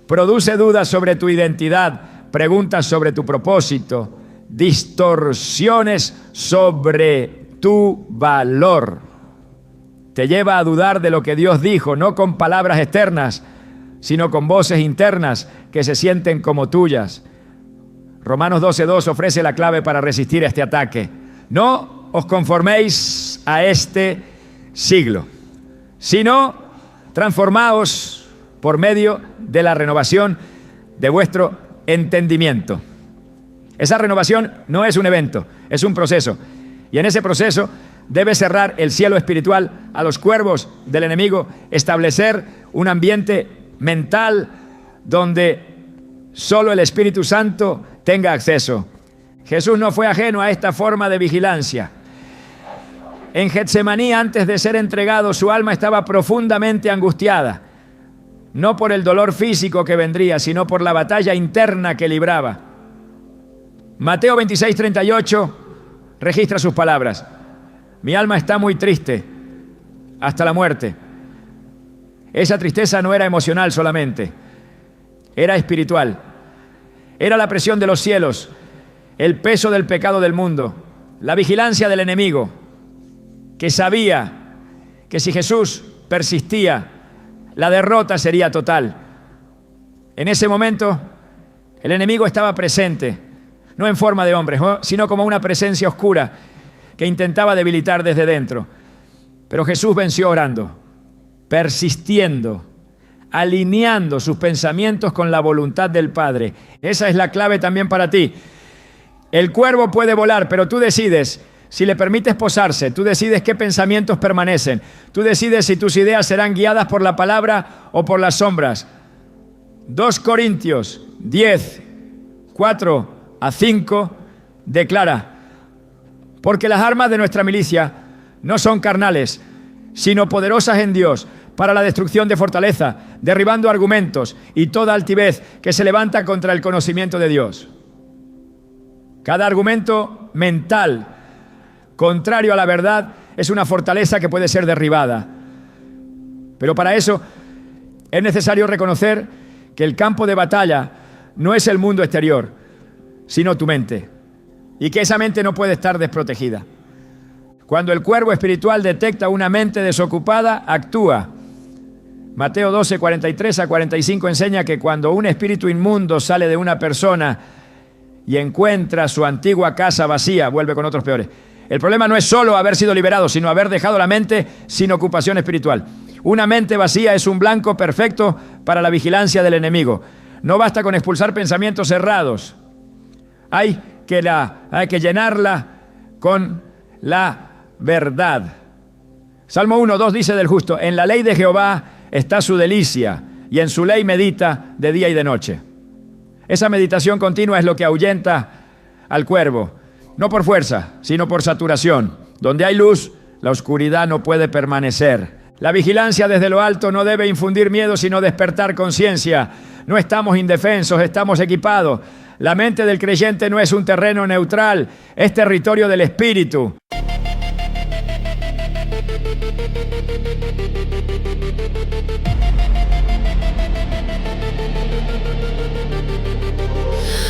Produce dudas sobre tu identidad, preguntas sobre tu propósito, distorsiones sobre tu valor. Te lleva a dudar de lo que Dios dijo, no con palabras externas, sino con voces internas que se sienten como tuyas. Romanos 12:2 ofrece la clave para resistir este ataque. No os conforméis a este siglo, sino transformaos por medio de la renovación de vuestro entendimiento. Esa renovación no es un evento, es un proceso. Y en ese proceso debe cerrar el cielo espiritual a los cuervos del enemigo, establecer un ambiente mental donde solo el Espíritu Santo tenga acceso. Jesús no fue ajeno a esta forma de vigilancia. En Getsemaní, antes de ser entregado, su alma estaba profundamente angustiada, no por el dolor físico que vendría, sino por la batalla interna que libraba. Mateo 26:38 registra sus palabras: mi alma está muy triste hasta la muerte. Esa tristeza no era emocional solamente, era espiritual. Era la presión de los cielos, el peso del pecado del mundo, la vigilancia del enemigo, que sabía que si Jesús persistía, la derrota sería total. En ese momento, el enemigo estaba presente, no en forma de hombre, sino como una presencia oscura que intentaba debilitar desde dentro. Pero Jesús venció orando, persistiendo, alineando sus pensamientos con la voluntad del Padre. Esa es la clave también para ti. El cuervo puede volar, pero tú decides si le permites posarse, tú decides qué pensamientos permanecen, tú decides si tus ideas serán guiadas por la palabra o por las sombras. 2 Corintios 10:4-5 declara: porque las armas de nuestra milicia no son carnales, sino poderosas en Dios para la destrucción de fortaleza, derribando argumentos y toda altivez que se levanta contra el conocimiento de Dios. Cada argumento mental contrario a la verdad Es una fortaleza que puede ser derribada. Pero para eso es necesario reconocer que el campo de batalla no es el mundo exterior, sino tu mente. Y que esa mente no puede estar desprotegida. Cuando el cuervo espiritual detecta una mente desocupada, actúa. Mateo 12, 43 a 45 enseña que cuando un espíritu inmundo sale de una persona y encuentra su antigua casa vacía, vuelve con otros peores. El problema no es solo haber sido liberado, sino haber dejado la mente sin ocupación espiritual. Una mente vacía es un blanco perfecto para la vigilancia del enemigo. No basta con expulsar pensamientos errados. Hay que llenarla con la verdad. Salmo 1:2 dice del justo: en la ley de Jehová está su delicia, y en su ley medita de día y de noche. Esa meditación continua es lo que ahuyenta al cuervo, no por fuerza, sino por saturación. Donde hay luz, la oscuridad no puede permanecer. La vigilancia desde lo alto no debe infundir miedo, sino despertar conciencia. No estamos indefensos, estamos equipados. La mente del creyente no es un terreno neutral, es territorio del espíritu.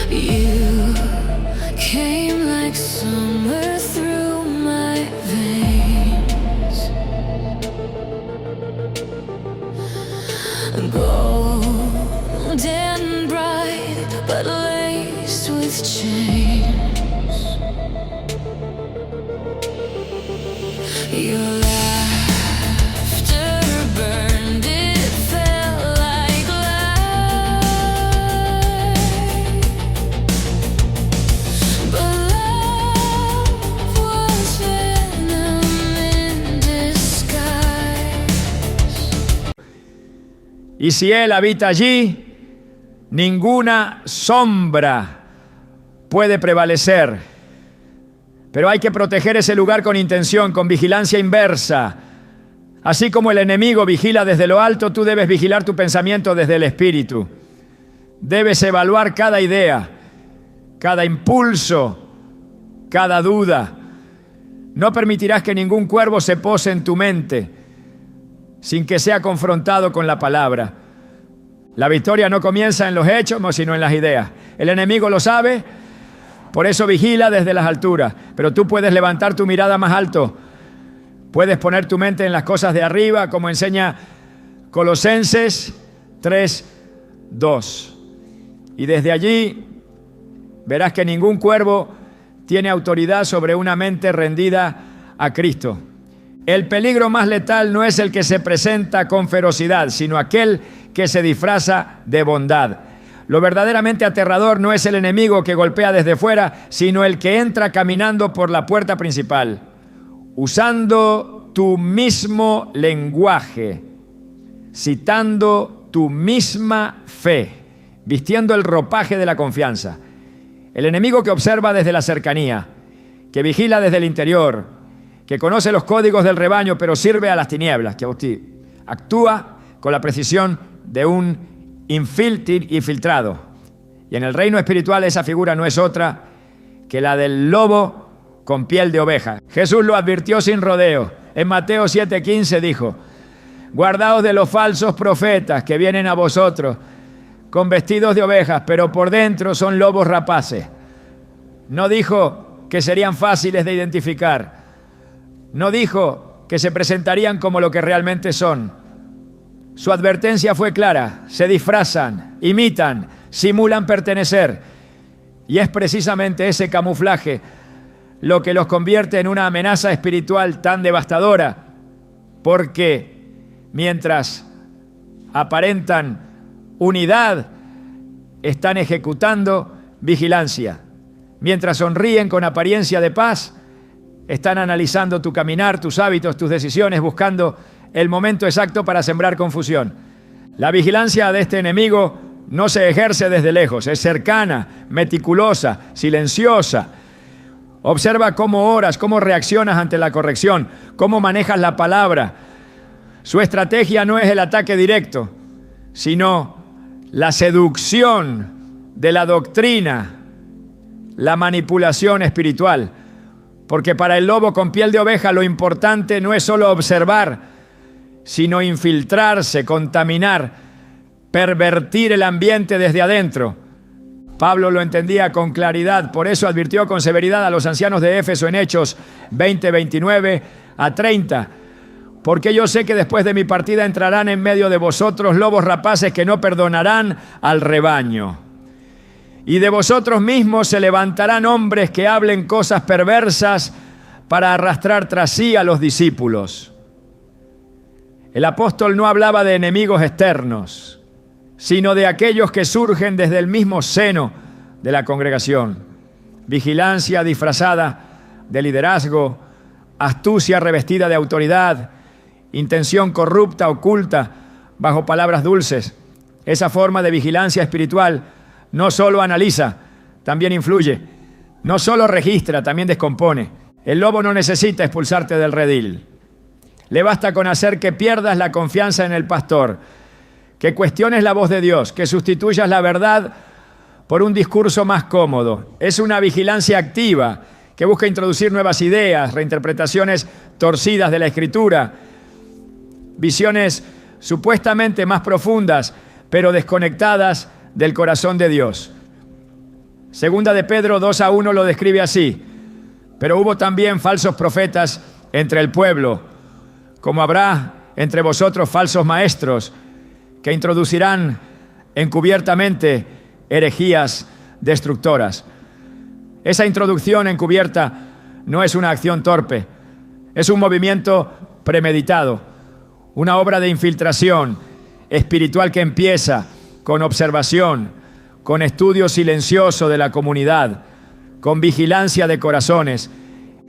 You came like summer through my veins, golden bright but laced with chains. Your laughter burned, it felt like light. But love was venom in disguise. Y si Él habita allí, ninguna sombra puede prevalecer. Pero hay que proteger ese lugar con intención, con vigilancia inversa. Así como el enemigo vigila desde lo alto, tú debes vigilar tu pensamiento desde el espíritu. Debes evaluar cada idea, cada impulso, cada duda. No permitirás que ningún cuervo se pose en tu mente sin que sea confrontado con la palabra. La victoria no comienza en los hechos, sino en las ideas. El enemigo lo sabe, por eso vigila desde las alturas. Pero tú puedes levantar tu mirada más alto. Puedes poner tu mente en las cosas de arriba, como enseña Colosenses 3:2. Y desde allí verás que ningún cuervo tiene autoridad sobre una mente rendida a Cristo. El peligro más letal no es el que se presenta con ferocidad, sino aquel que se disfraza de bondad. Lo verdaderamente aterrador no es el enemigo que golpea desde fuera, sino el que entra caminando por la puerta principal, usando tu mismo lenguaje, citando tu misma fe, vistiendo el ropaje de la confianza. El enemigo que observa desde la cercanía, que vigila desde el interior, que conoce los códigos del rebaño, pero sirve a las tinieblas, que actúa con la precisión de un infiltrado. Y en el reino espiritual esa figura no es otra que la del lobo con piel de oveja. Jesús lo advirtió sin rodeo. En Mateo 7:15 dijo: guardaos de los falsos profetas que vienen a vosotros con vestidos de ovejas, pero por dentro son lobos rapaces. No dijo que serían fáciles de identificar. No dijo que se presentarían como lo que realmente son. Su advertencia fue clara: se disfrazan, imitan, simulan pertenecer. Y es precisamente ese camuflaje lo que los convierte en una amenaza espiritual tan devastadora, porque mientras aparentan unidad, están ejecutando vigilancia. Mientras sonríen con apariencia de paz, están analizando tu caminar, tus hábitos, tus decisiones, buscando el momento exacto para sembrar confusión. La vigilancia de este enemigo no se ejerce desde lejos, es cercana, meticulosa, silenciosa. Observa cómo oras, cómo reaccionas ante la corrección, cómo manejas la palabra. Su estrategia no es el ataque directo, sino la seducción de la doctrina, la manipulación espiritual. Porque para el lobo con piel de oveja lo importante no es solo observar, sino infiltrarse, contaminar, pervertir el ambiente desde adentro. Pablo lo entendía con claridad, por eso advirtió con severidad a los ancianos de Éfeso en Hechos 20, 29 a 30. Porque yo sé que después de mi partida entrarán en medio de vosotros lobos rapaces que no perdonarán al rebaño. Y de vosotros mismos se levantarán hombres que hablen cosas perversas para arrastrar tras sí a los discípulos. El apóstol no hablaba de enemigos externos, sino de aquellos que surgen desde el mismo seno de la congregación. Vigilancia disfrazada de liderazgo, astucia revestida de autoridad, intención corrupta, oculta, bajo palabras dulces. Esa forma de vigilancia espiritual no solo analiza, también influye. No solo registra, también descompone. El lobo no necesita expulsarte del redil. Le basta con hacer que pierdas la confianza en el pastor, que cuestiones la voz de Dios, que sustituyas la verdad por un discurso más cómodo. Es una vigilancia activa que busca introducir nuevas ideas, reinterpretaciones torcidas de la Escritura, visiones supuestamente más profundas, pero desconectadas del corazón de Dios. Segunda de Pedro 2:1 lo describe así: pero hubo también falsos profetas entre el pueblo, como habrá entre vosotros falsos maestros, que introducirán encubiertamente herejías destructoras. Esa introducción encubierta no es una acción torpe, es un movimiento premeditado, una obra de infiltración espiritual que empieza con observación, con estudio silencioso de la comunidad, con vigilancia de corazones.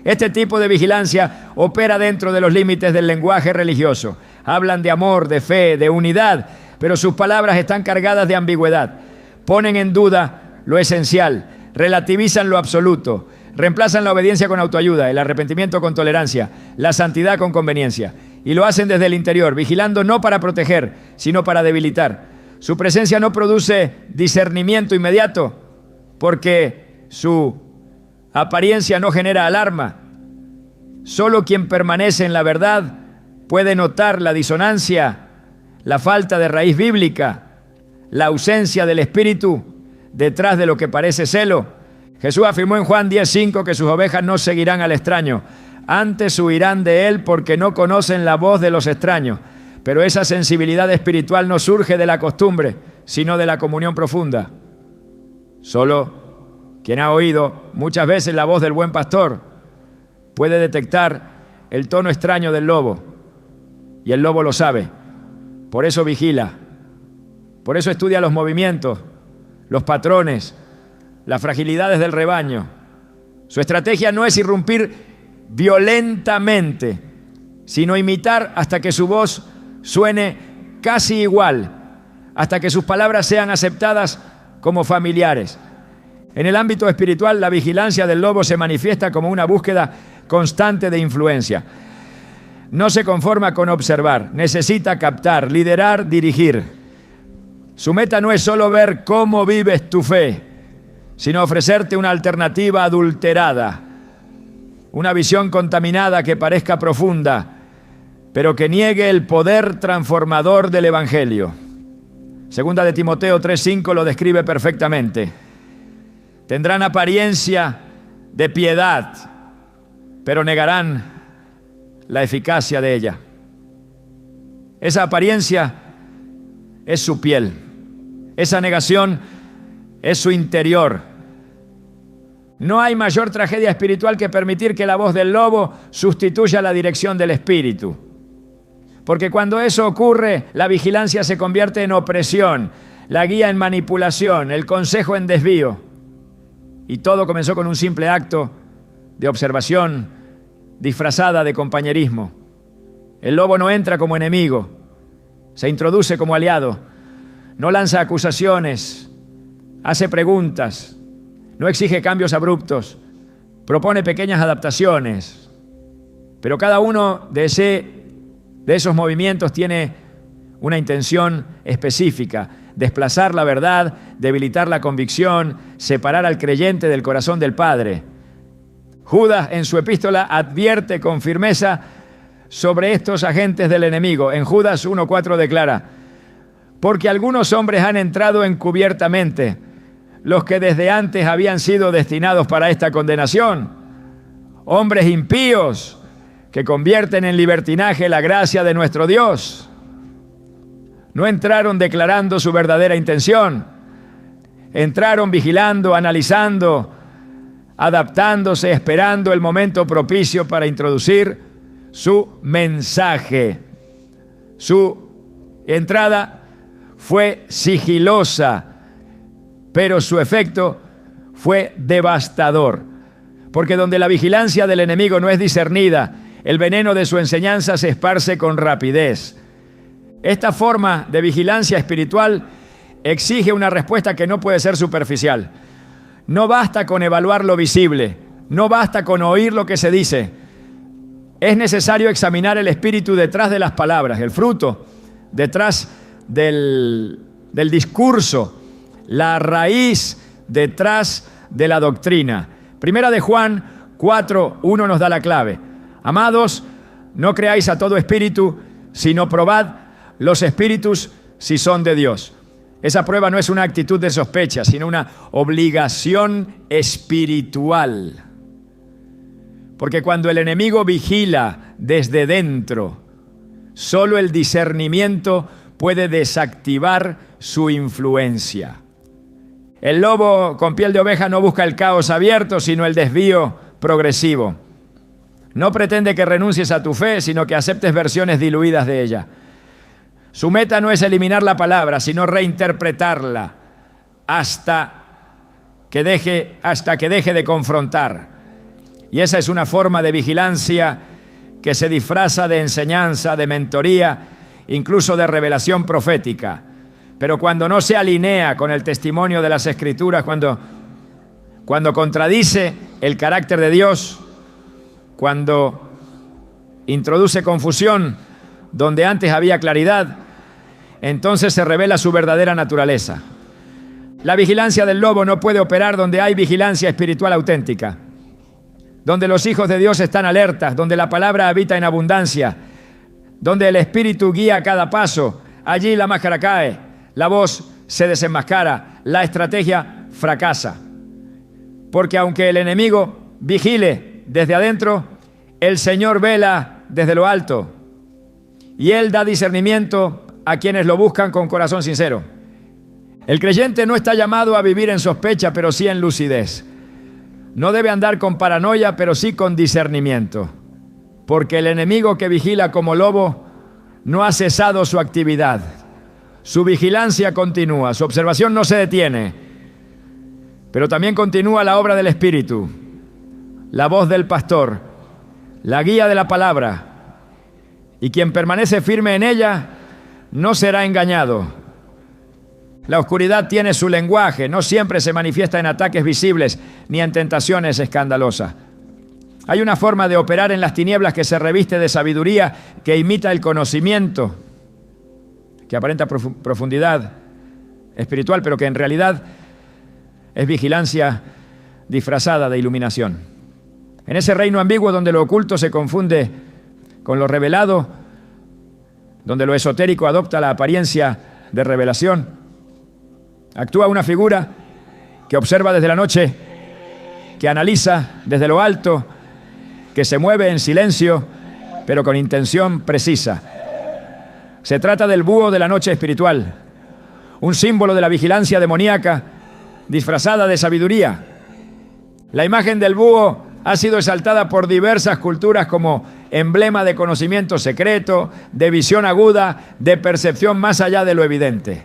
Este tipo de vigilancia opera dentro de los límites del lenguaje religioso. Hablan de amor, de fe, de unidad, pero sus palabras están cargadas de ambigüedad. Ponen en duda lo esencial, relativizan lo absoluto, reemplazan la obediencia con autoayuda, el arrepentimiento con tolerancia, la santidad con conveniencia. Y lo hacen desde el interior, vigilando no para proteger, sino para debilitar. Su presencia no produce discernimiento inmediato, porque su apariencia no genera alarma. Solo quien permanece en la verdad puede notar la disonancia, la falta de raíz bíblica, la ausencia del Espíritu detrás de lo que parece celo. Jesús afirmó en Juan 10:5 que sus ovejas no seguirán al extraño, antes huirán de él porque no conocen la voz de los extraños. Pero esa sensibilidad espiritual no surge de la costumbre, sino de la comunión profunda. Solo quien ha oído muchas veces la voz del buen pastor puede detectar el tono extraño del lobo, y el lobo lo sabe. Por eso vigila, por eso estudia los movimientos, los patrones, las fragilidades del rebaño. Su estrategia no es irrumpir violentamente, sino imitar hasta que su voz suene casi igual, hasta que sus palabras sean aceptadas como familiares. En el ámbito espiritual, la vigilancia del lobo se manifiesta como una búsqueda constante de influencia. No se conforma con observar, necesita captar, liderar, dirigir. Su meta no es solo ver cómo vives tu fe, sino ofrecerte una alternativa adulterada, una visión contaminada que parezca profunda, pero que niegue el poder transformador del Evangelio. Segunda de Timoteo 3:5 lo describe perfectamente. Tendrán apariencia de piedad, pero negarán la eficacia de ella. Esa apariencia es su piel. Esa negación es su interior. No hay mayor tragedia espiritual que permitir que la voz del lobo sustituya la dirección del espíritu. Porque cuando eso ocurre, la vigilancia se convierte en opresión, la guía en manipulación, el consejo en desvío. Y todo comenzó con un simple acto de observación disfrazada de compañerismo. El lobo no entra como enemigo, se introduce como aliado, no lanza acusaciones, hace preguntas, no exige cambios abruptos, propone pequeñas adaptaciones, pero cada uno de esos movimientos tiene una intención específica: desplazar la verdad, debilitar la convicción, separar al creyente del corazón del Padre. Judas en su epístola advierte con firmeza sobre estos agentes del enemigo. En Judas 1:4 declara: porque algunos hombres han entrado encubiertamente, los que desde antes habían sido destinados para esta condenación, hombres impíos que convierten en libertinaje la gracia de nuestro Dios. No entraron declarando su verdadera intención, entraron vigilando, analizando, adaptándose, esperando el momento propicio para introducir su mensaje. Su entrada fue sigilosa, pero su efecto fue devastador. Porque donde la vigilancia del enemigo no es discernida, el veneno de su enseñanza se esparce con rapidez. Esta forma de vigilancia espiritual exige una respuesta que no puede ser superficial. No basta con evaluar lo visible, no basta con oír lo que se dice. Es necesario examinar el espíritu detrás de las palabras, el fruto detrás del discurso, la raíz detrás de la doctrina. Primera de Juan 4:1 nos da la clave. Amados, no creáis a todo espíritu, sino probad los espíritus si son de Dios. Esa prueba no es una actitud de sospecha, sino una obligación espiritual. Porque cuando el enemigo vigila desde dentro, solo el discernimiento puede desactivar su influencia. El lobo con piel de oveja no busca el caos abierto, sino el desvío progresivo. No pretende que renuncies a tu fe, sino que aceptes versiones diluidas de ella. Su meta no es eliminar la palabra, sino reinterpretarla hasta que deje de confrontar. Y esa es una forma de vigilancia que se disfraza de enseñanza, de mentoría, incluso de revelación profética. Pero cuando no se alinea con el testimonio de las Escrituras, cuando contradice el carácter de Dios, cuando introduce confusión donde antes había claridad, entonces se revela su verdadera naturaleza. La vigilancia del lobo no puede operar donde hay vigilancia espiritual auténtica, donde los hijos de Dios están alertas, donde la palabra habita en abundancia, donde el Espíritu guía cada paso. Allí la máscara cae, la voz se desenmascara, la estrategia fracasa. Porque aunque el enemigo vigile desde adentro, el Señor vela desde lo alto y Él da discernimiento a quienes lo buscan con corazón sincero. El creyente no está llamado a vivir en sospecha, pero sí en lucidez. No debe andar con paranoia, pero sí con discernimiento. Porque el enemigo que vigila como lobo no ha cesado su actividad. Su vigilancia continúa, su observación no se detiene. Pero también continúa la obra del Espíritu, la voz del pastor, la guía de la palabra. Y quien permanece firme en ella no será engañado. La oscuridad tiene su lenguaje, no siempre se manifiesta en ataques visibles ni en tentaciones escandalosas. Hay una forma de operar en las tinieblas que se reviste de sabiduría, que imita el conocimiento, que aparenta profundidad espiritual, pero que en realidad es vigilancia disfrazada de iluminación. En ese reino ambiguo donde lo oculto se confunde con lo revelado, donde lo esotérico adopta la apariencia de revelación, actúa una figura que observa desde la noche, que analiza desde lo alto, que se mueve en silencio, pero con intención precisa. Se trata del búho de la noche espiritual, un símbolo de la vigilancia demoníaca disfrazada de sabiduría. La imagen del búho ha sido exaltada por diversas culturas como emblema de conocimiento secreto, de visión aguda, de percepción más allá de lo evidente.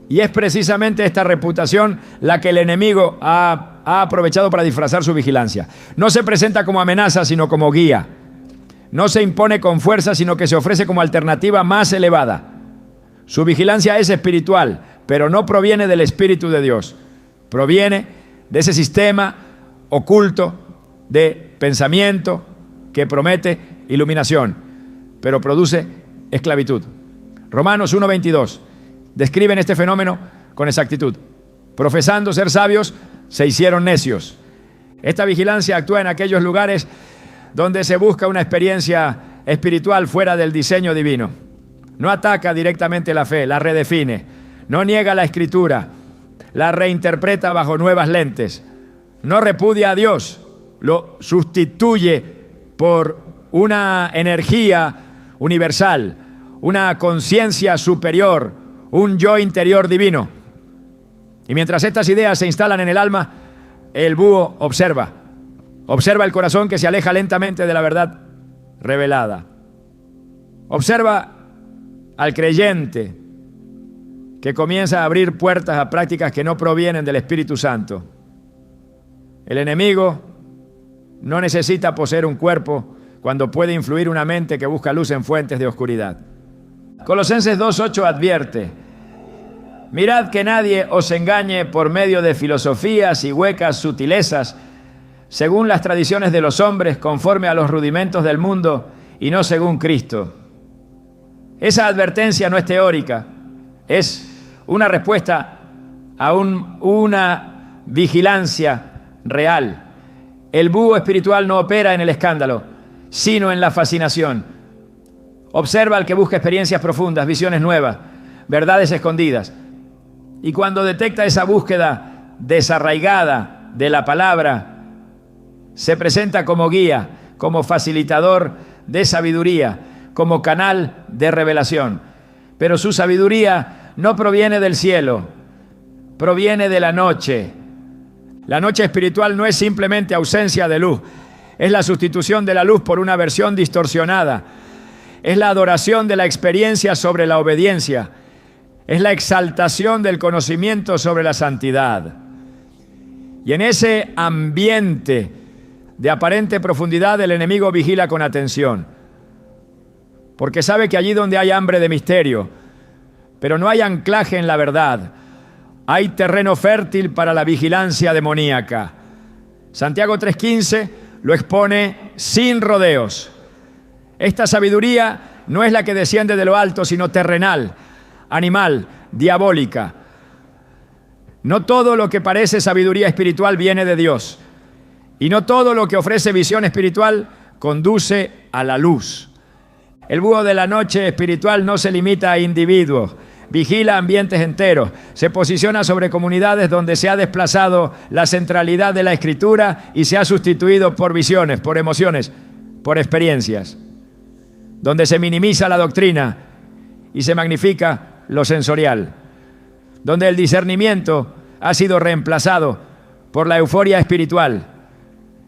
Y es precisamente esta reputación la que el enemigo ha aprovechado para disfrazar su vigilancia. No se presenta como amenaza, sino como guía. No se impone con fuerza, sino que se ofrece como alternativa más elevada. Su vigilancia es espiritual, pero no proviene del Espíritu de Dios. Proviene de ese sistema oculto de pensamiento que promete iluminación, pero produce esclavitud. Romanos 1:22 describen este fenómeno con exactitud. Profesando ser sabios, se hicieron necios. Esta vigilancia actúa en aquellos lugares donde se busca una experiencia espiritual fuera del diseño divino. No ataca directamente la fe, la redefine. No niega la Escritura, la reinterpreta bajo nuevas lentes. No repudia a Dios, lo sustituye por una energía universal, una conciencia superior, un yo interior divino. Y mientras estas ideas se instalan en el alma, el búho observa el corazón que se aleja lentamente de la verdad revelada. Observa al creyente que comienza a abrir puertas a prácticas que no provienen del Espíritu Santo. El enemigo no necesita poseer un cuerpo cuando puede influir una mente que busca luz en fuentes de oscuridad. Colosenses 2:8 advierte: mirad que nadie os engañe por medio de filosofías y huecas sutilezas, según las tradiciones de los hombres, conforme a los rudimentos del mundo y no según Cristo. Esa advertencia no es teórica, es una respuesta a una vigilancia real. El búho espiritual no opera en el escándalo, sino en la fascinación. Observa al que busca experiencias profundas, visiones nuevas, verdades escondidas. Y cuando detecta esa búsqueda desarraigada de la palabra, se presenta como guía, como facilitador de sabiduría, como canal de revelación. Pero su sabiduría no proviene del cielo, proviene de la noche. La noche espiritual no es simplemente ausencia de luz, es la sustitución de la luz por una versión distorsionada. Es la adoración de la experiencia sobre la obediencia. Es la exaltación del conocimiento sobre la santidad. Y en ese ambiente de aparente profundidad, el enemigo vigila con atención, porque sabe que allí donde hay hambre de misterio, pero no hay anclaje en la verdad, hay terreno fértil para la vigilancia demoníaca. Santiago 3:15 lo expone sin rodeos. Esta sabiduría no es la que desciende de lo alto, sino terrenal, animal, diabólica. No todo lo que parece sabiduría espiritual viene de Dios, y no todo lo que ofrece visión espiritual conduce a la luz. El búho de la noche espiritual no se limita a individuos, vigila ambientes enteros, se posiciona sobre comunidades donde se ha desplazado la centralidad de la Escritura y se ha sustituido por visiones, por emociones, por experiencias, donde se minimiza la doctrina y se magnifica lo sensorial, donde el discernimiento ha sido reemplazado por la euforia espiritual.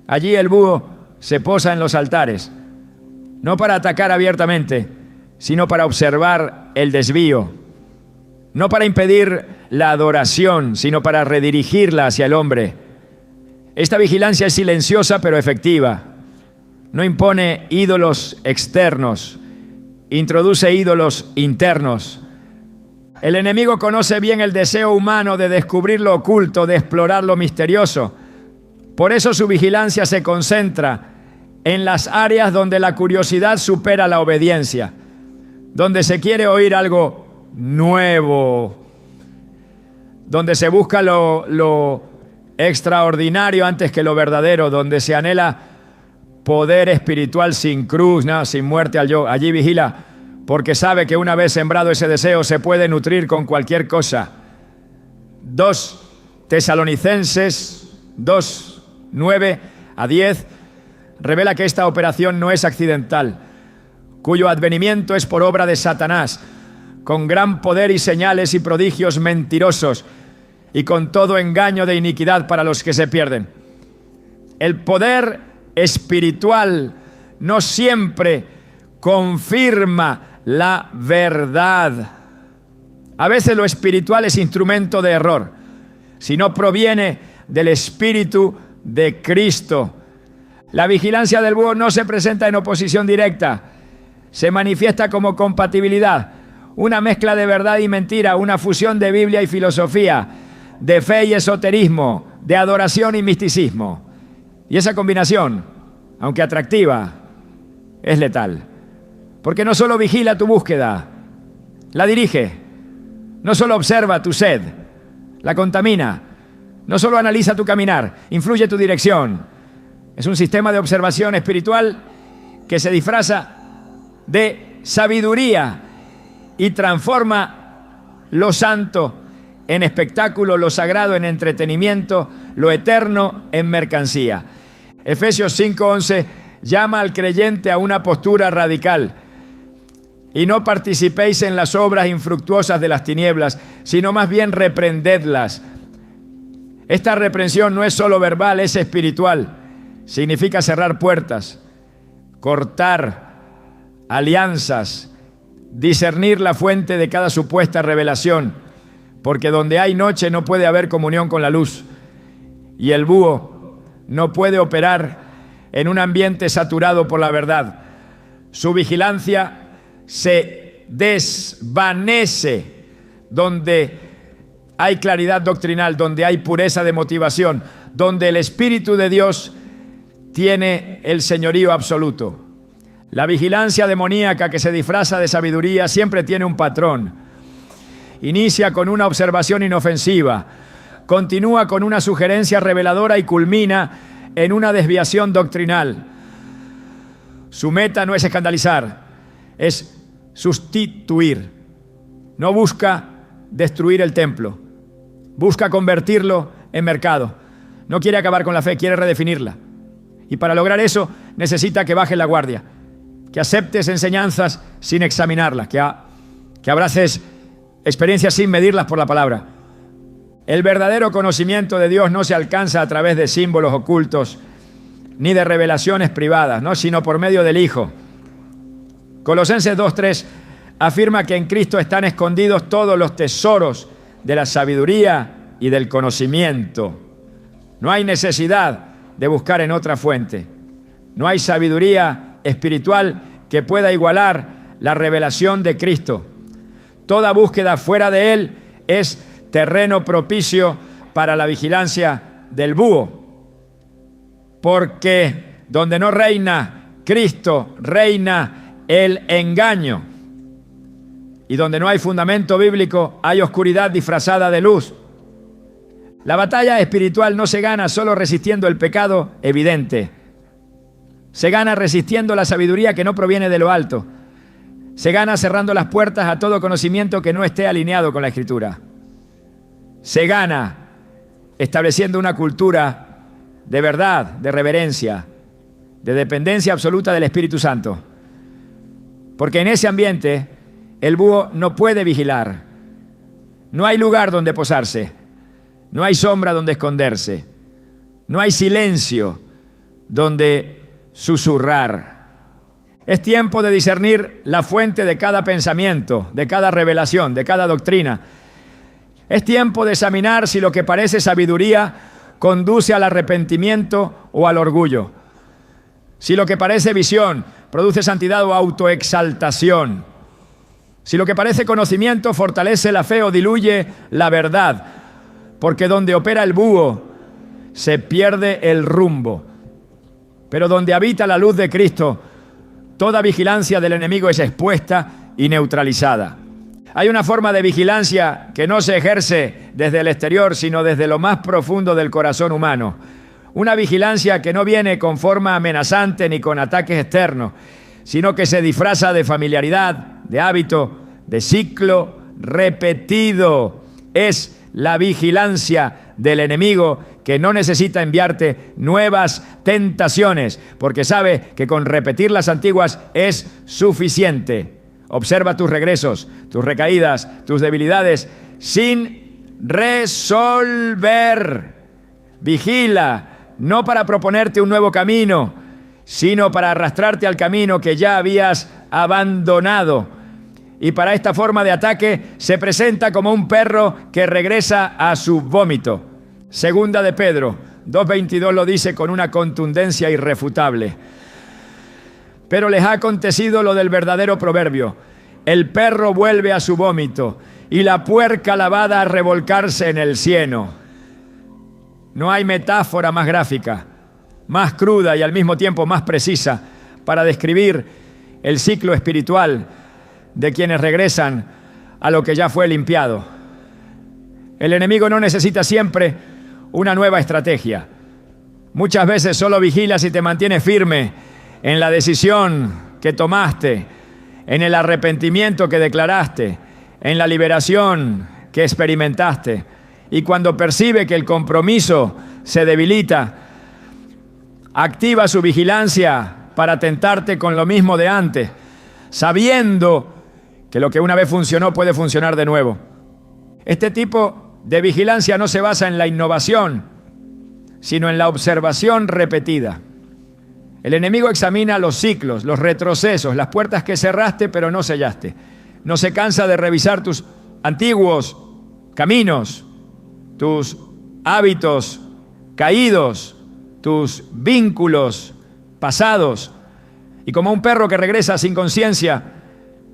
Allí el búho se posa en los altares, no para atacar abiertamente, sino para observar el desvío, no para impedir la adoración, sino para redirigirla hacia el hombre. Esta vigilancia es silenciosa pero efectiva. No impone ídolos externos, introduce ídolos internos. El enemigo conoce bien el deseo humano de descubrir lo oculto, de explorar lo misterioso. Por eso su vigilancia se concentra en las áreas donde la curiosidad supera la obediencia, donde se quiere oír algo nuevo, donde se busca lo extraordinario antes que lo verdadero, donde se anhela poder espiritual sin cruz, no, sin muerte al yo. Allí vigila, porque sabe que una vez sembrado ese deseo se puede nutrir con cualquier cosa. 2 Tesalonicenses 2, 9 a 10 revela que esta operación no es accidental, cuyo advenimiento es por obra de Satanás, con gran poder y señales y prodigios mentirosos, y con todo engaño de iniquidad para los que se pierden. El poder espiritual no siempre confirma la verdad. A veces lo espiritual es instrumento de error, si no proviene del Espíritu de Cristo. La vigilancia del búho no se presenta en oposición directa, se manifiesta como compatibilidad, una mezcla de verdad y mentira, una fusión de Biblia y filosofía, de fe y esoterismo, de adoración y misticismo. Y esa combinación, aunque atractiva, es letal. Porque no solo vigila tu búsqueda, la dirige. No solo observa tu sed, la contamina. No solo analiza tu caminar, influye tu dirección. Es un sistema de observación espiritual que se disfraza de sabiduría y transforma lo santo en espectáculo, lo sagrado en entretenimiento, lo eterno en mercancía. Efesios 5:11 llama al creyente a una postura radical. Y no participéis en las obras infructuosas de las tinieblas, sino más bien reprendedlas. Esta reprensión no es solo verbal, es espiritual. Significa cerrar puertas, cortar alianzas, discernir la fuente de cada supuesta revelación, porque donde hay noche no puede haber comunión con la luz, y el búho no puede operar en un ambiente saturado por la verdad. Su vigilancia se desvanece donde hay claridad doctrinal, donde hay pureza de motivación, donde el Espíritu de Dios tiene el señorío absoluto. La vigilancia demoníaca que se disfraza de sabiduría siempre tiene un patrón. Inicia con una observación inofensiva, continúa con una sugerencia reveladora y culmina en una desviación doctrinal. Su meta no es escandalizar, es sustituir. No busca destruir el templo, busca convertirlo en mercado. No quiere acabar con la fe, quiere redefinirla. Y para lograr eso necesita que bajes la guardia, que aceptes enseñanzas sin examinarlas, que abraces experiencias sin medirlas por la palabra. El verdadero conocimiento de Dios no se alcanza a través de símbolos ocultos ni de revelaciones privadas, ¿no? Sino por medio del Hijo. Colosenses 2:3 afirma que en Cristo están escondidos todos los tesoros de la sabiduría y del conocimiento. No hay necesidad de buscar en otra fuente. No hay sabiduría espiritual que pueda igualar la revelación de Cristo. Toda búsqueda fuera de Él es terreno propicio para la vigilancia del búho. Porque donde no reina Cristo, reina el engaño. Y donde no hay fundamento bíblico, hay oscuridad disfrazada de luz. La batalla espiritual no se gana solo resistiendo el pecado evidente. Se gana resistiendo la sabiduría que no proviene de lo alto. Se gana cerrando las puertas a todo conocimiento que no esté alineado con la Escritura. Se gana estableciendo una cultura de verdad, de reverencia, de dependencia absoluta del Espíritu Santo. Porque en ese ambiente el búho no puede vigilar. No hay lugar donde posarse. No hay sombra donde esconderse. No hay silencio donde susurrar. Es tiempo de discernir la fuente de cada pensamiento, de cada revelación, de cada doctrina. Es tiempo de examinar si lo que parece sabiduría conduce al arrepentimiento o al orgullo. Si lo que parece visión produce santidad o autoexaltación. Si lo que parece conocimiento fortalece la fe o diluye la verdad. Porque donde opera el búho se pierde el rumbo. Pero donde habita la luz de Cristo, toda vigilancia del enemigo es expuesta y neutralizada. Hay una forma de vigilancia que no se ejerce desde el exterior, sino desde lo más profundo del corazón humano. Una vigilancia que no viene con forma amenazante ni con ataques externos, sino que se disfraza de familiaridad, de hábito, de ciclo repetido. Es la vigilancia del enemigo que no necesita enviarte nuevas tentaciones, porque sabe que con repetir las antiguas es suficiente. Observa tus regresos, tus recaídas, tus debilidades, sin resolver. Vigila, no para proponerte un nuevo camino, sino para arrastrarte al camino que ya habías abandonado. Y para esta forma de ataque se presenta como un perro que regresa a su vómito. Segunda de Pedro 2:22 lo dice con una contundencia irrefutable. Pero les ha acontecido lo del verdadero proverbio: el perro vuelve a su vómito y la puerca lavada a revolcarse en el cieno. No hay metáfora más gráfica, más cruda y al mismo tiempo más precisa para describir el ciclo espiritual de quienes regresan a lo que ya fue limpiado. El enemigo no necesita siempre una nueva estrategia. Muchas veces solo vigilas y te mantienes firme en la decisión que tomaste, en el arrepentimiento que declaraste, en la liberación que experimentaste. Y cuando percibe que el compromiso se debilita, activa su vigilancia para tentarte con lo mismo de antes, sabiendo que lo que una vez funcionó puede funcionar de nuevo. Este tipo de vigilancia no se basa en la innovación, sino en la observación repetida. El enemigo examina los ciclos, los retrocesos, las puertas que cerraste pero no sellaste. No se cansa de revisar tus antiguos caminos, tus hábitos caídos, tus vínculos pasados. Y como un perro que regresa sin conciencia,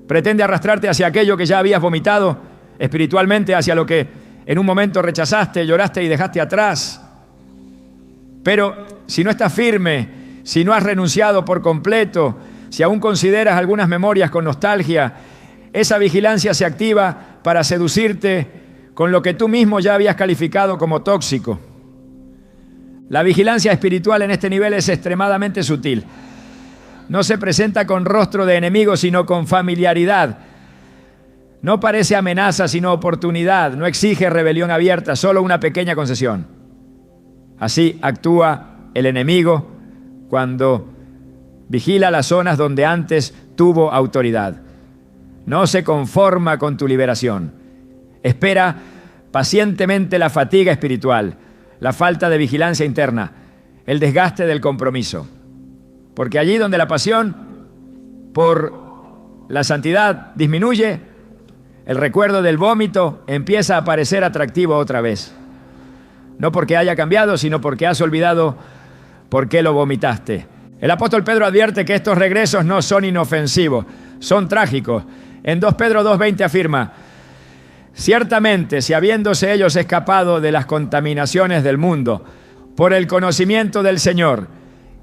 pretende arrastrarte hacia aquello que ya habías vomitado espiritualmente, hacia lo que en un momento rechazaste, lloraste y dejaste atrás. Pero si no estás firme, si no has renunciado por completo, si aún consideras algunas memorias con nostalgia, esa vigilancia se activa para seducirte con lo que tú mismo ya habías calificado como tóxico. La vigilancia espiritual en este nivel es extremadamente sutil. No se presenta con rostro de enemigo, sino con familiaridad. No parece amenaza, sino oportunidad. No exige rebelión abierta, solo una pequeña concesión. Así actúa el enemigo cuando vigila las zonas donde antes tuvo autoridad. No se conforma con tu liberación. Espera pacientemente la fatiga espiritual, la falta de vigilancia interna, el desgaste del compromiso. Porque allí donde la pasión por la santidad disminuye, el recuerdo del vómito empieza a parecer atractivo otra vez. No porque haya cambiado, sino porque has olvidado por qué lo vomitaste. El apóstol Pedro advierte que estos regresos no son inofensivos, son trágicos. En 2 Pedro 2:20 afirma: ciertamente, si habiéndose ellos escapado de las contaminaciones del mundo por el conocimiento del Señor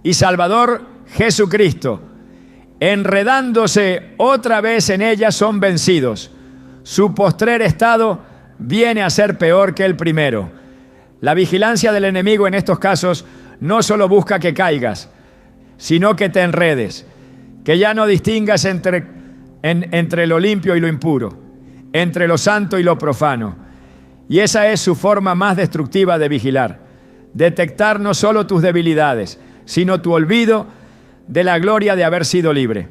y Salvador Jesucristo, enredándose otra vez en ellas, son vencidos. Su postrer estado viene a ser peor que el primero. La vigilancia del enemigo en estos casos no solo busca que caigas, sino que te enredes, que ya no distingas entre lo limpio y lo impuro, entre lo santo y lo profano. Y esa es su forma más destructiva de vigilar. Detectar no solo tus debilidades, sino tu olvido de la gloria de haber sido libre.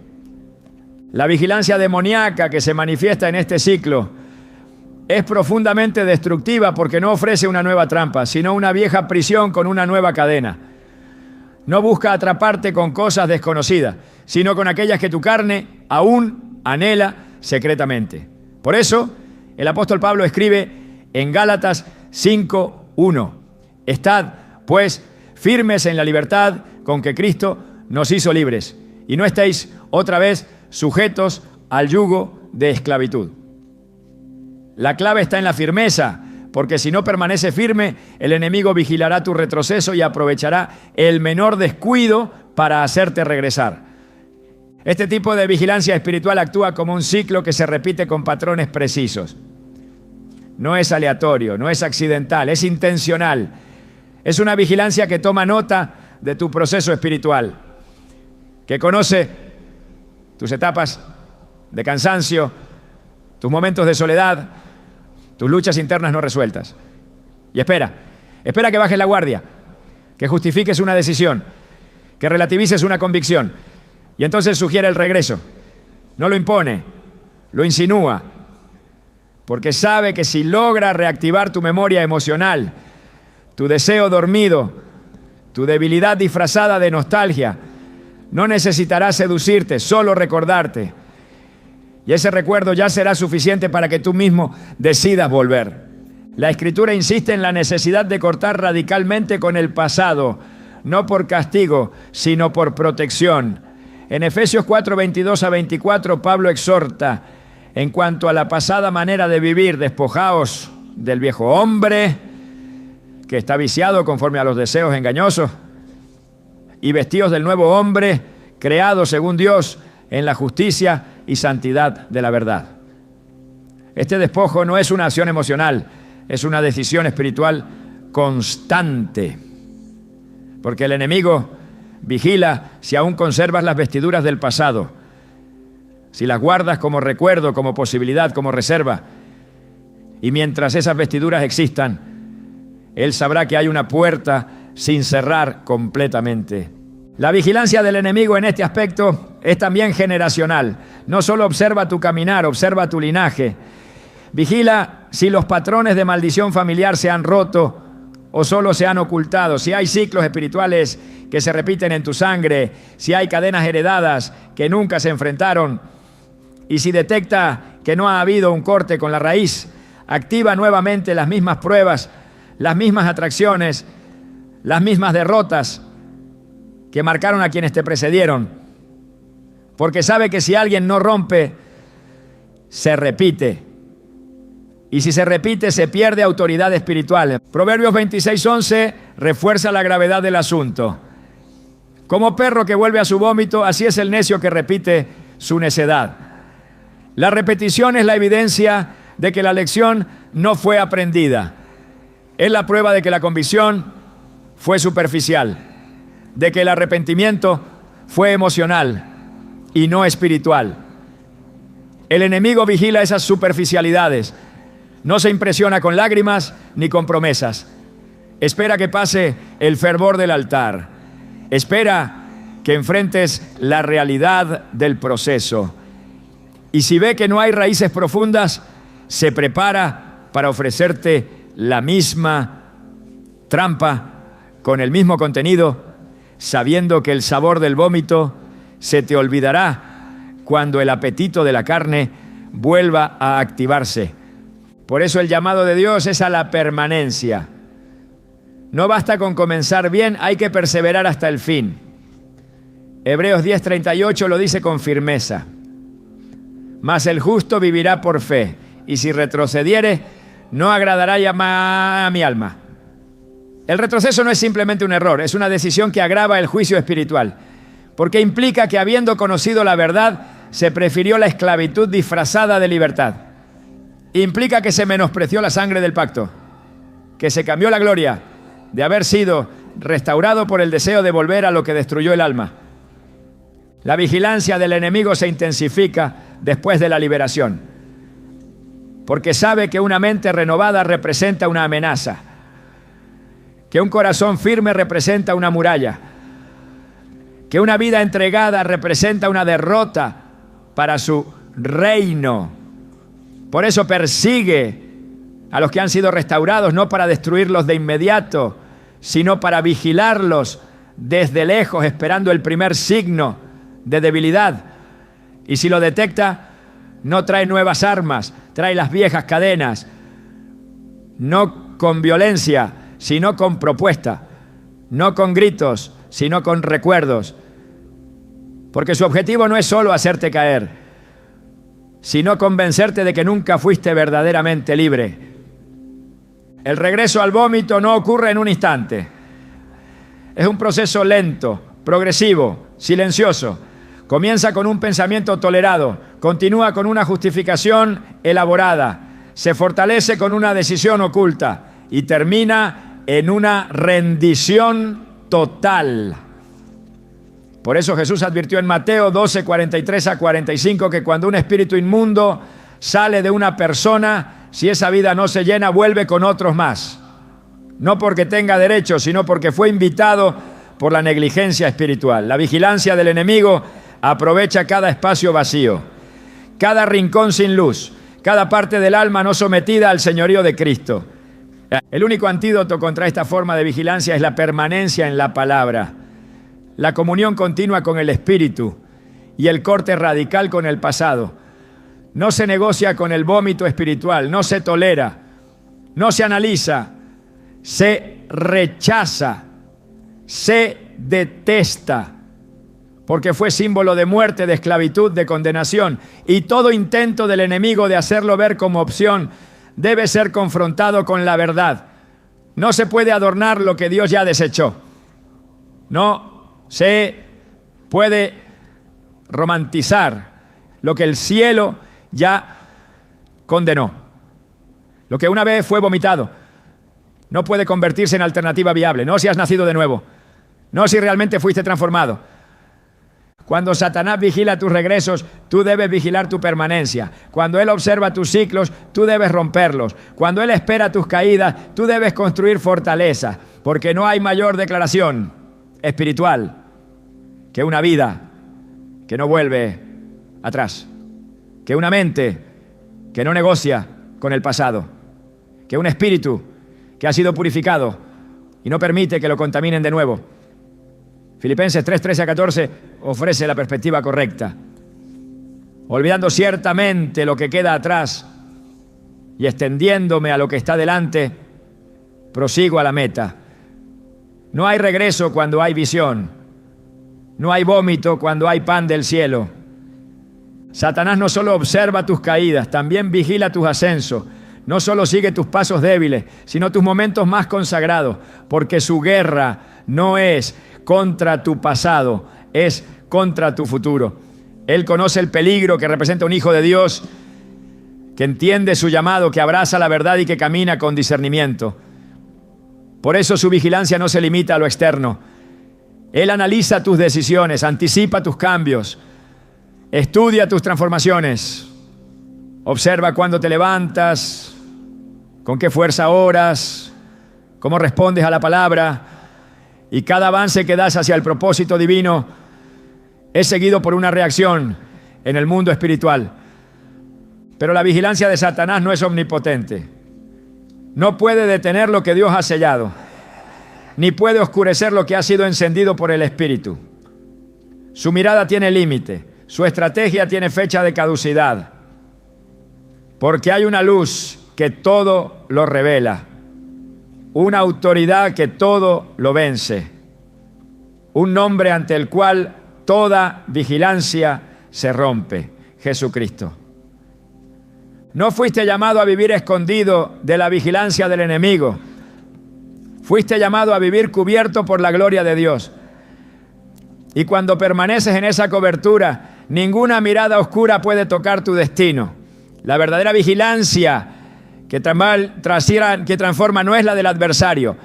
La vigilancia demoníaca que se manifiesta en este ciclo es profundamente destructiva porque no ofrece una nueva trampa, sino una vieja prisión con una nueva cadena. No busca atraparte con cosas desconocidas, sino con aquellas que tu carne aún anhela secretamente. Por eso, el apóstol Pablo escribe en Gálatas 5:1: estad, pues, firmes en la libertad con que Cristo nos hizo libres, y no estéis otra vez sujetos al yugo de esclavitud. La clave está en la firmeza, porque si no permaneces firme, el enemigo vigilará tu retroceso y aprovechará el menor descuido para hacerte regresar. Este tipo de vigilancia espiritual actúa como un ciclo que se repite con patrones precisos. No es aleatorio, no es accidental, es intencional. Es una vigilancia que toma nota de tu proceso espiritual, que conoce tus etapas de cansancio, tus momentos de soledad, tus luchas internas no resueltas. Y espera que bajes la guardia, que justifiques una decisión, que relativices una convicción. Y entonces sugiere el regreso. No lo impone, lo insinúa, porque sabe que si logra reactivar tu memoria emocional, tu deseo dormido, tu debilidad disfrazada de nostalgia, no necesitará seducirte, solo recordarte. Y ese recuerdo ya será suficiente para que tú mismo decidas volver. La Escritura insiste en la necesidad de cortar radicalmente con el pasado, no por castigo, sino por protección. En Efesios 4:22-24, Pablo exhorta en cuanto a la pasada manera de vivir: despojaos del viejo hombre, que está viciado conforme a los deseos engañosos, y vestíos del nuevo hombre, creado según Dios en la justicia y santidad de la verdad. Este despojo no es una acción emocional, es una decisión espiritual constante. Porque el enemigo vigila si aún conservas las vestiduras del pasado, si las guardas como recuerdo, como posibilidad, como reserva. Y mientras esas vestiduras existan, él sabrá que hay una puerta sin cerrar completamente. La vigilancia del enemigo en este aspecto es también generacional. No solo observa tu caminar, observa tu linaje. Vigila si los patrones de maldición familiar se han roto o solo se han ocultado, si hay ciclos espirituales que se repiten en tu sangre, si hay cadenas heredadas que nunca se enfrentaron, y si detecta que no ha habido un corte con la raíz, activa nuevamente las mismas pruebas, las mismas atracciones, las mismas derrotas que marcaron a quienes te precedieron, porque sabe que si alguien no rompe, se repite. Y si se repite, se pierde autoridad espiritual. Proverbios 26:11 refuerza la gravedad del asunto. Como perro que vuelve a su vómito, así es el necio que repite su necedad. La repetición es la evidencia de que la lección no fue aprendida. Es la prueba de que la convicción fue superficial, de que el arrepentimiento fue emocional y no espiritual. El enemigo vigila esas superficialidades. No se impresiona con lágrimas ni con promesas. Espera que pase el fervor del altar. Espera que enfrentes la realidad del proceso. Y si ve que no hay raíces profundas, se prepara para ofrecerte la misma trampa con el mismo contenido, sabiendo que el sabor del vómito se te olvidará cuando el apetito de la carne vuelva a activarse. Por eso el llamado de Dios es a la permanencia. No basta con comenzar bien, hay que perseverar hasta el fin. Hebreos 10:38 lo dice con firmeza. Mas el justo vivirá por fe, y si retrocediere, no agradará ya a mi alma. El retroceso no es simplemente un error, es una decisión que agrava el juicio espiritual, porque implica que habiendo conocido la verdad, se prefirió la esclavitud disfrazada de libertad. Implica que se menospreció la sangre del pacto, que se cambió la gloria de haber sido restaurado por el deseo de volver a lo que destruyó el alma. La vigilancia del enemigo se intensifica después de la liberación, porque sabe que una mente renovada representa una amenaza, que un corazón firme representa una muralla, que una vida entregada representa una derrota para su reino. Por eso persigue a los que han sido restaurados, no para destruirlos de inmediato, sino para vigilarlos desde lejos, esperando el primer signo de debilidad. Y si lo detecta, no trae nuevas armas, trae las viejas cadenas, no con violencia, sino con propuesta, no con gritos, sino con recuerdos. Porque su objetivo no es solo hacerte caer, sino convencerte de que nunca fuiste verdaderamente libre. El regreso al vómito no ocurre en un instante. Es un proceso lento, progresivo, silencioso. Comienza con un pensamiento tolerado, continúa con una justificación elaborada, se fortalece con una decisión oculta y termina en una rendición total. Por eso Jesús advirtió en Mateo 12, 43 a 45 que cuando un espíritu inmundo sale de una persona, si esa vida no se llena, vuelve con otros más. No porque tenga derecho, sino porque fue invitado por la negligencia espiritual. La vigilancia del enemigo aprovecha cada espacio vacío, cada rincón sin luz, cada parte del alma no sometida al señorío de Cristo. El único antídoto contra esta forma de vigilancia es la permanencia en la palabra, la comunión continua con el Espíritu y el corte radical con el pasado. No se negocia con el vómito espiritual, no se tolera, no se analiza, se rechaza, se detesta, porque fue símbolo de muerte, de esclavitud, de condenación. Y todo intento del enemigo de hacerlo ver como opción debe ser confrontado con la verdad. No se puede adornar lo que Dios ya desechó. No se puede romantizar lo que el cielo ya condenó. Lo que una vez fue vomitado No puede convertirse en alternativa viable. No si has nacido de nuevo. No si realmente fuiste transformado. Cuando Satanás vigila tus regresos, tú debes vigilar tu permanencia. Cuando él observa tus ciclos, tú debes romperlos. Cuando él espera tus caídas, tú debes construir fortaleza. Porque no hay mayor declaración espiritual que una vida que no vuelve atrás. Que una mente que no negocia con el pasado. Que un espíritu que ha sido purificado y no permite que lo contaminen de nuevo. Filipenses 3, 13 a 14 ofrece la perspectiva correcta. Olvidando ciertamente lo que queda atrás y extendiéndome a lo que está delante, prosigo a la meta. No hay regreso cuando hay visión. No hay vómito cuando hay pan del cielo. Satanás no solo observa tus caídas, también vigila tus ascensos. No solo sigue tus pasos débiles, sino tus momentos más consagrados, porque su guerra no es contra tu pasado, es contra tu futuro. Él conoce el peligro que representa un hijo de Dios, que entiende su llamado, que abraza la verdad y que camina con discernimiento. Por eso su vigilancia no se limita a lo externo. Él analiza tus decisiones, anticipa tus cambios, estudia tus transformaciones, observa cuándo te levantas, con qué fuerza oras, cómo respondes a la palabra, y cada avance que das hacia el propósito divino es seguido por una reacción en el mundo espiritual. Pero la vigilancia de Satanás no es omnipotente. No puede detener lo que Dios ha sellado, ni puede oscurecer lo que ha sido encendido por el Espíritu. Su mirada tiene límite, su estrategia tiene fecha de caducidad, porque hay una luz que todo lo revela, una autoridad que todo lo vence, un nombre ante el cual toda vigilancia se rompe: Jesucristo. No fuiste llamado a vivir escondido de la vigilancia del enemigo. Fuiste llamado a vivir cubierto por la gloria de Dios. Y cuando permaneces en esa cobertura, ninguna mirada oscura puede tocar tu destino. La verdadera vigilancia que transforma no es la del adversario,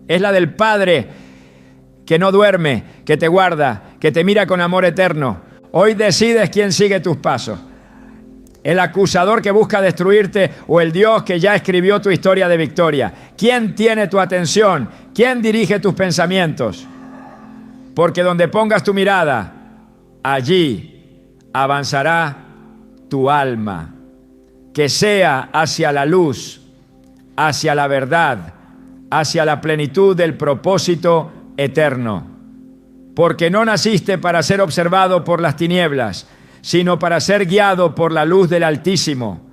es la del Padre que no duerme, que te guarda, que te mira con amor eterno. Hoy decides quién sigue tus pasos: el acusador que busca destruirte o el Dios que ya escribió tu historia de victoria. ¿Quién tiene tu atención? ¿Quién dirige tus pensamientos? Porque donde pongas tu mirada, allí avanzará tu alma. Que sea hacia la luz, hacia la verdad, hacia la plenitud del propósito eterno. Porque no naciste para ser observado por las tinieblas, sino para ser guiado por la luz del Altísimo.